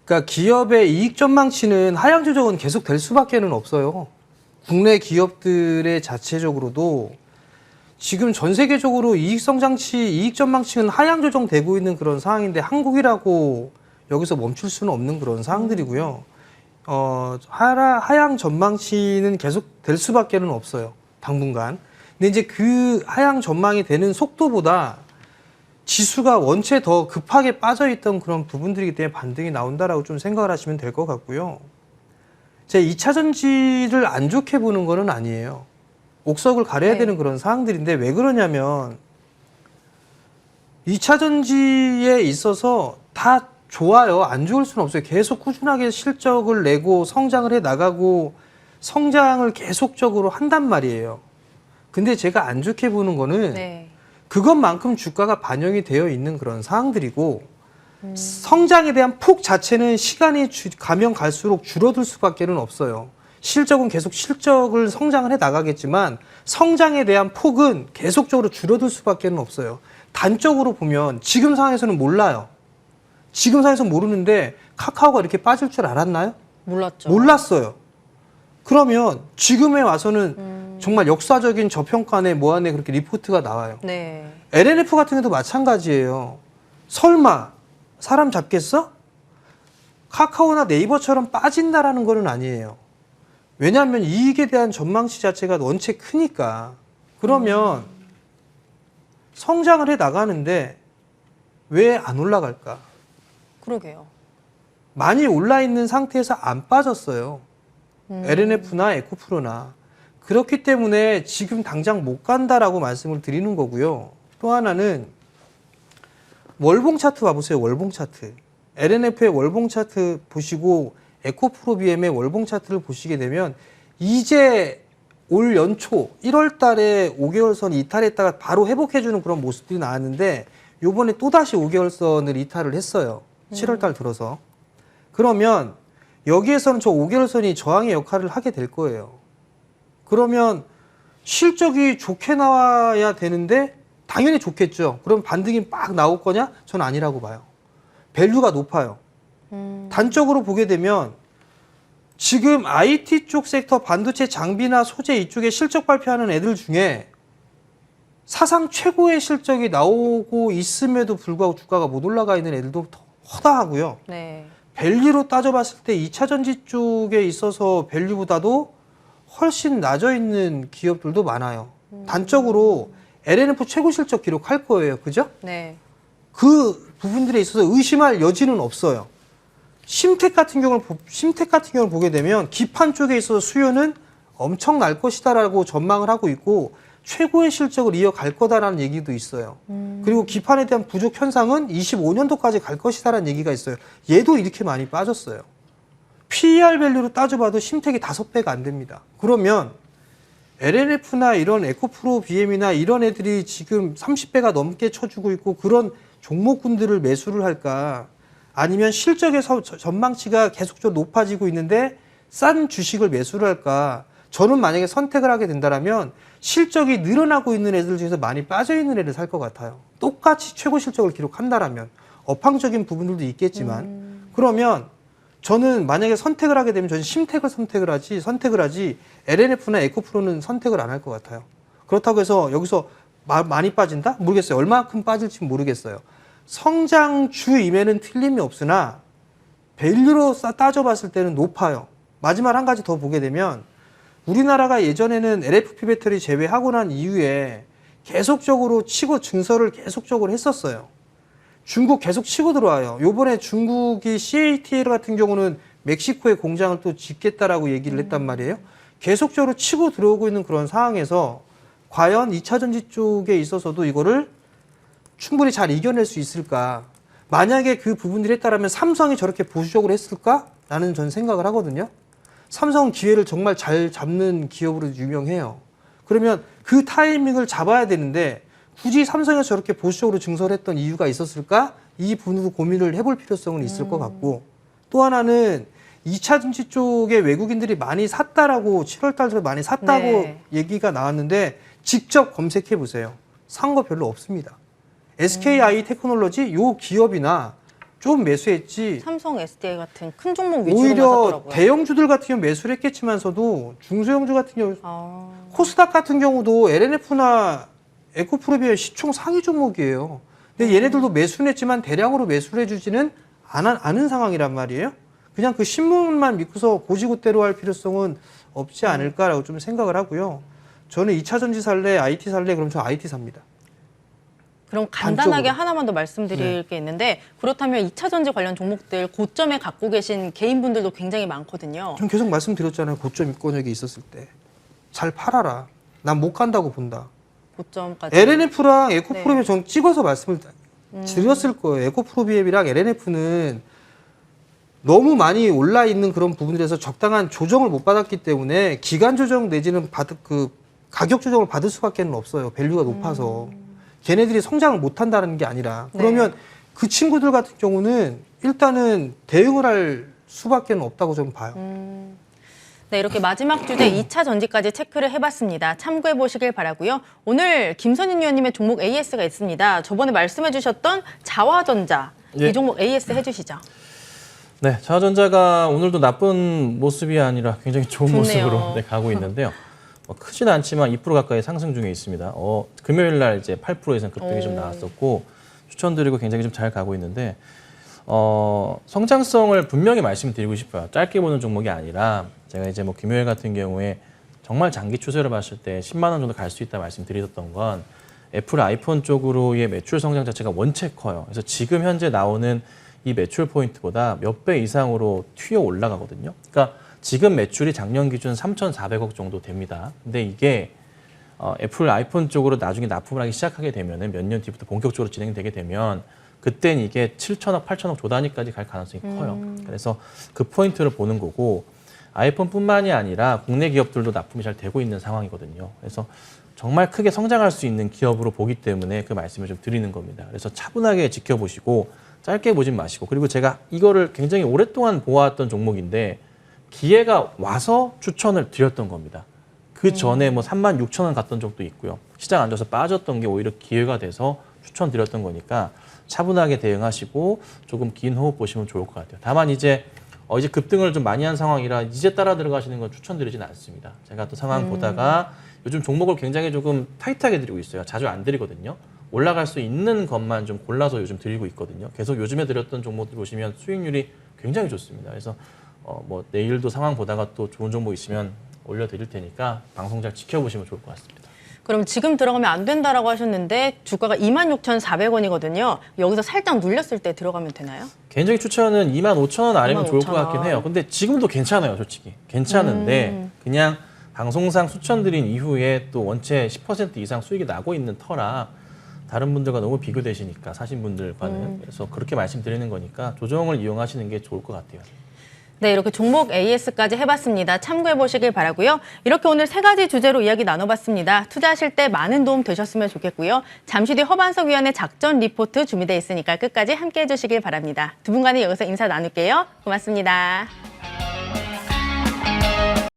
그러니까 기업의 이익 전망치는 하향 조정은 계속 될 수밖에는 없어요. 국내 기업들의 자체적으로도 지금 전 세계적으로 이익 전망치는 하향 조정되고 있는 그런 상황인데 한국이라고 여기서 멈출 수는 없는 그런 상황들이고요. 하향 전망치는 계속 될 수밖에는 없어요. 당분간. 근데 이제 그 하향 전망이 되는 속도보다 지수가 원체 더 급하게 빠져있던 그런 부분들이기 때문에 반등이 나온다라고 좀 생각을 하시면 될 것 같고요. 제 2차 전지를 안 좋게 보는 거는 아니에요. 옥석을 가려야 되는 그런 상황들인데 왜 그러냐면 2차 전지에 있어서 다 좋아요. 안 좋을 수는 없어요. 계속 꾸준하게 실적을 내고 성장을 해 나가고 성장을 계속적으로 한단 말이에요. 근데 제가 안 좋게 보는 거는 그것만큼 주가가 반영이 되어 있는 그런 상황들이고 성장에 대한 폭 자체는 시간이 가면 갈수록 줄어들 수밖에는 없어요. 실적은 계속 실적을 성장을 해 나가겠지만 성장에 대한 폭은 계속적으로 줄어들 수밖에는 없어요. 단적으로 보면 지금 상황에서는 몰라요. 지금 상황에서 모르는데 카카오가 이렇게 빠질 줄 알았나요? 몰랐죠. 몰랐어요. 그러면 지금에 와서는 정말 역사적인 저평가네 뭐하네 그렇게 리포트가 나와요. 네. LNF 같은 경우도 마찬가지예요. 설마 사람 잡겠어? 카카오나 네이버처럼 빠진다라는 거는 아니에요. 왜냐하면 이익에 대한 전망치 자체가 원체 크니까. 그러면 성장을 해 나가는데 왜 안 올라갈까? 그러게요. 많이 올라 있는 상태에서 안 빠졌어요. LNF나 에코프로나. 그렇기 때문에 지금 당장 못 간다라고 말씀을 드리는 거고요. 또 하나는 월봉 차트 봐보세요. 월봉 차트. LNF의 월봉 차트 보시고 에코프로 BM의 월봉 차트를 보시게 되면 이제 올 연초 1월 달에 5개월선 이탈했다가 바로 회복해주는 그런 모습들이 나왔는데 요번에 또다시 5개월선을 이탈을 했어요. 7월 달 들어서. 그러면 여기에서는 저 5개월선이 저항의 역할을 하게 될 거예요. 그러면 실적이 좋게 나와야 되는데 당연히 좋겠죠. 그럼 반등이 막 나올 거냐? 전 아니라고 봐요. 밸류가 높아요. 단적으로 보게 되면 지금 IT 쪽 섹터 반도체 장비나 소재 이쪽에 실적 발표하는 애들 중에 사상 최고의 실적이 나오고 있음에도 불구하고 주가가 못 올라가 있는 애들도 더 허다하고요. 네. 밸류로 따져봤을 때 2차 전지 쪽에 있어서 밸류보다도 훨씬 낮아 있는 기업들도 많아요. 단적으로 LNF 최고 실적 기록할 거예요. 그죠? 네. 그 부분들에 있어서 의심할 여지는 없어요. 심텍 같은 경우를 보게 되면 기판 쪽에 있어서 수요는 엄청 날 것이다라고 전망을 하고 있고 최고의 실적을 이어갈 거다라는 얘기도 있어요. 그리고 기판에 대한 부족 현상은 25년도까지 갈 것이다라는 얘기가 있어요. 얘도 이렇게 많이 빠졌어요. PER 밸류로 따져봐도 심텍이 5배가 안 됩니다. 그러면 LNF나 이런 에코프로 BM이나 이런 애들이 지금 30배가 넘게 쳐주고 있고 그런 종목군들을 매수를 할까? 아니면 실적의 전망치가 계속적으로 높아지고 있는데 싼 주식을 매수를 할까? 저는 만약에 선택을 하게 된다면 실적이 늘어나고 있는 애들 중에서 많이 빠져있는 애를 살 것 같아요. 똑같이 최고 실적을 기록한다라면 업황적인 부분들도 있겠지만 그러면 저는 만약에 선택을 하게 되면 저는 심텍을 선택을 하지 LNF나 에코프로는 선택을 안 할 것 같아요. 그렇다고 해서 여기서 많이 빠진다? 모르겠어요. 얼마큼 빠질지 모르겠어요. 성장주임에는 틀림이 없으나 밸류로 따져봤을 때는 높아요. 마지막 한 가지 더 보게 되면 우리나라가 예전에는 LFP 배터리 제외하고 난 이후에 계속적으로 치고 증설을 계속적으로 했었어요. 중국 계속 치고 들어와요. 요번에 중국이 CATL 같은 경우는 멕시코에 공장을 또 짓겠다라고 얘기를 했단 말이에요. 계속적으로 치고 들어오고 있는 그런 상황에서 과연 2차 전지 쪽에 있어서도 이거를 충분히 잘 이겨낼 수 있을까? 만약에 그 부분들이 했다라면 삼성이 저렇게 보수적으로 했을까? 라는 전 생각을 하거든요. 삼성은 기회를 정말 잘 잡는 기업으로 유명해요. 그러면 그 타이밍을 잡아야 되는데 굳이 삼성에서 저렇게 보수적으로 증설했던 이유가 있었을까? 이 부분도 고민을 해볼 필요성은 있을 것 같고 또 하나는 2차 전지 쪽에 외국인들이 많이 샀다라고 7월 달에 많이 샀다고 네. 얘기가 나왔는데 직접 검색해 보세요. 산 거 별로 없습니다. SKI 테크놀로지 요 기업이나 좀 매수했지. 삼성 SDI 같은 큰 종목 위주로 오히려 샀더라고요. 대형주들 같은 경우 매수를 했겠지만서도 중소형주 같은 경우 아, 코스닥 같은 경우도 LNF나 에코프로비의 시총 상위 종목이에요. 근데 얘네들도 매수는 했지만 대량으로 매수를 해주지는 않은 상황이란 말이에요. 그냥 그 신문만 믿고서 고지고대로 할 필요성은 없지 않을까라고 좀 생각을 하고요. 저는 2차 전지 살래, IT 살래, 그럼 저 IT 삽니다. 그럼 간단하게 단적으로. 하나만 더 말씀드릴 게 있는데 그렇다면 2차 전지 관련 종목들 고점에 갖고 계신 개인분들도 굉장히 많거든요. 전 계속 말씀드렸잖아요. 고점 입권역이 있었을 때. 잘 팔아라. 난 못 간다고 본다. 고점까지. LNF랑 에코프로비엠 네. 전 찍어서 말씀을 드렸을 거예요. 에코프로비엠이랑 LNF는 너무 많이 올라 있는 그런 부분들에서 적당한 조정을 못 받았기 때문에 기간 조정 내지는 가격 조정을 받을 수밖에 없어요. 밸류가 높아서. 걔네들이 성장을 못 한다는 게 아니라. 그러면 그 친구들 같은 경우는 일단은 대응을 할 수밖에 없다고 저는 봐요. 네, 이렇게 마지막 주제 2차 전지까지 체크를 해봤습니다. 참고해 보시길 바라고요. 오늘 김선인 위원님의 종목 AS가 있습니다. 저번에 말씀해 주셨던 자화전자. 예. 이 종목 AS 해주시죠. 네, 자화전자가 오늘도 나쁜 모습이 아니라 굉장히 좋은 좋네요. 모습으로 가고 있는데요. 크지는 않지만 2% 가까이 상승 중에 있습니다. 금요일 날 이제 8% 이상 급등이 좀 나왔었고 추천드리고 굉장히 좀 잘 가고 있는데 성장성을 분명히 말씀드리고 싶어요. 짧게 보는 종목이 아니라 제가 이제 뭐 금요일 같은 경우에 정말 장기 추세를 봤을 때 10만 원 정도 갈 수 있다 말씀드렸던 건 애플 아이폰 쪽으로의 매출 성장 자체가 원체 커요. 그래서 지금 현재 나오는 이 매출 포인트보다 몇 배 이상으로 튀어 올라가거든요. 그러니까 지금 매출이 작년 기준 3,400억 정도 됩니다. 근데 이게 애플 아이폰 쪽으로 나중에 납품을 하기 시작하게 되면 몇 년 뒤부터 본격적으로 진행되게 되면 그땐 이게 7천억, 8천억 조 단위까지 갈 가능성이 커요. 그래서 그 포인트를 보는 거고 아이폰뿐만이 아니라 국내 기업들도 납품이 잘 되고 있는 상황이거든요. 그래서 정말 크게 성장할 수 있는 기업으로 보기 때문에 그 말씀을 좀 드리는 겁니다. 그래서 차분하게 지켜보시고 짧게 보진 마시고 그리고 제가 이거를 굉장히 오랫동안 보아왔던 종목인데 기회가 와서 추천을 드렸던 겁니다. 그 전에 뭐 36,000원 갔던 적도 있고요. 시장 앉아서 빠졌던 게 오히려 기회가 돼서 추천드렸던 거니까 차분하게 대응하시고 조금 긴 호흡 보시면 좋을 것 같아요. 다만 이제 급등을 좀 많이 한 상황이라 이제 따라 들어가시는 건 추천드리진 않습니다. 제가 또 상황 보다가 요즘 종목을 굉장히 조금 타이트하게 드리고 있어요. 자주 안 드리거든요. 올라갈 수 있는 것만 좀 골라서 요즘 드리고 있거든요. 계속 요즘에 드렸던 종목들 보시면 수익률이 굉장히 좋습니다. 그래서 뭐 내일도 상황 보다가 또 좋은 정보 있으면 올려드릴 테니까 방송 잘 지켜보시면 좋을 것 같습니다. 그럼 지금 들어가면 안 된다라고 하셨는데 주가가 26,400원이거든요. 여기서 살짝 눌렸을 때 들어가면 되나요? 개인적인 추천은 25,000원 아니면 좋을 것 25,000원. 같긴 해요. 근데 지금도 괜찮아요, 솔직히. 괜찮은데 그냥 방송상 추천드린 이후에 또 원체 10% 이상 수익이 나고 있는 터라 다른 분들과 너무 비교되시니까 사신 분들과는 그래서 그렇게 말씀드리는 거니까 조정을 이용하시는 게 좋을 것 같아요. 네, 이렇게 종목 AS까지 해봤습니다. 참고해 보시길 바라고요. 이렇게 오늘 3가지 주제로 이야기 나눠봤습니다. 투자하실 때 많은 도움 되셨으면 좋겠고요. 잠시 뒤 허반석 위원의 작전 리포트 준비되어 있으니까 끝까지 함께해 주시길 바랍니다. 두 분과는 여기서 인사 나눌게요. 고맙습니다.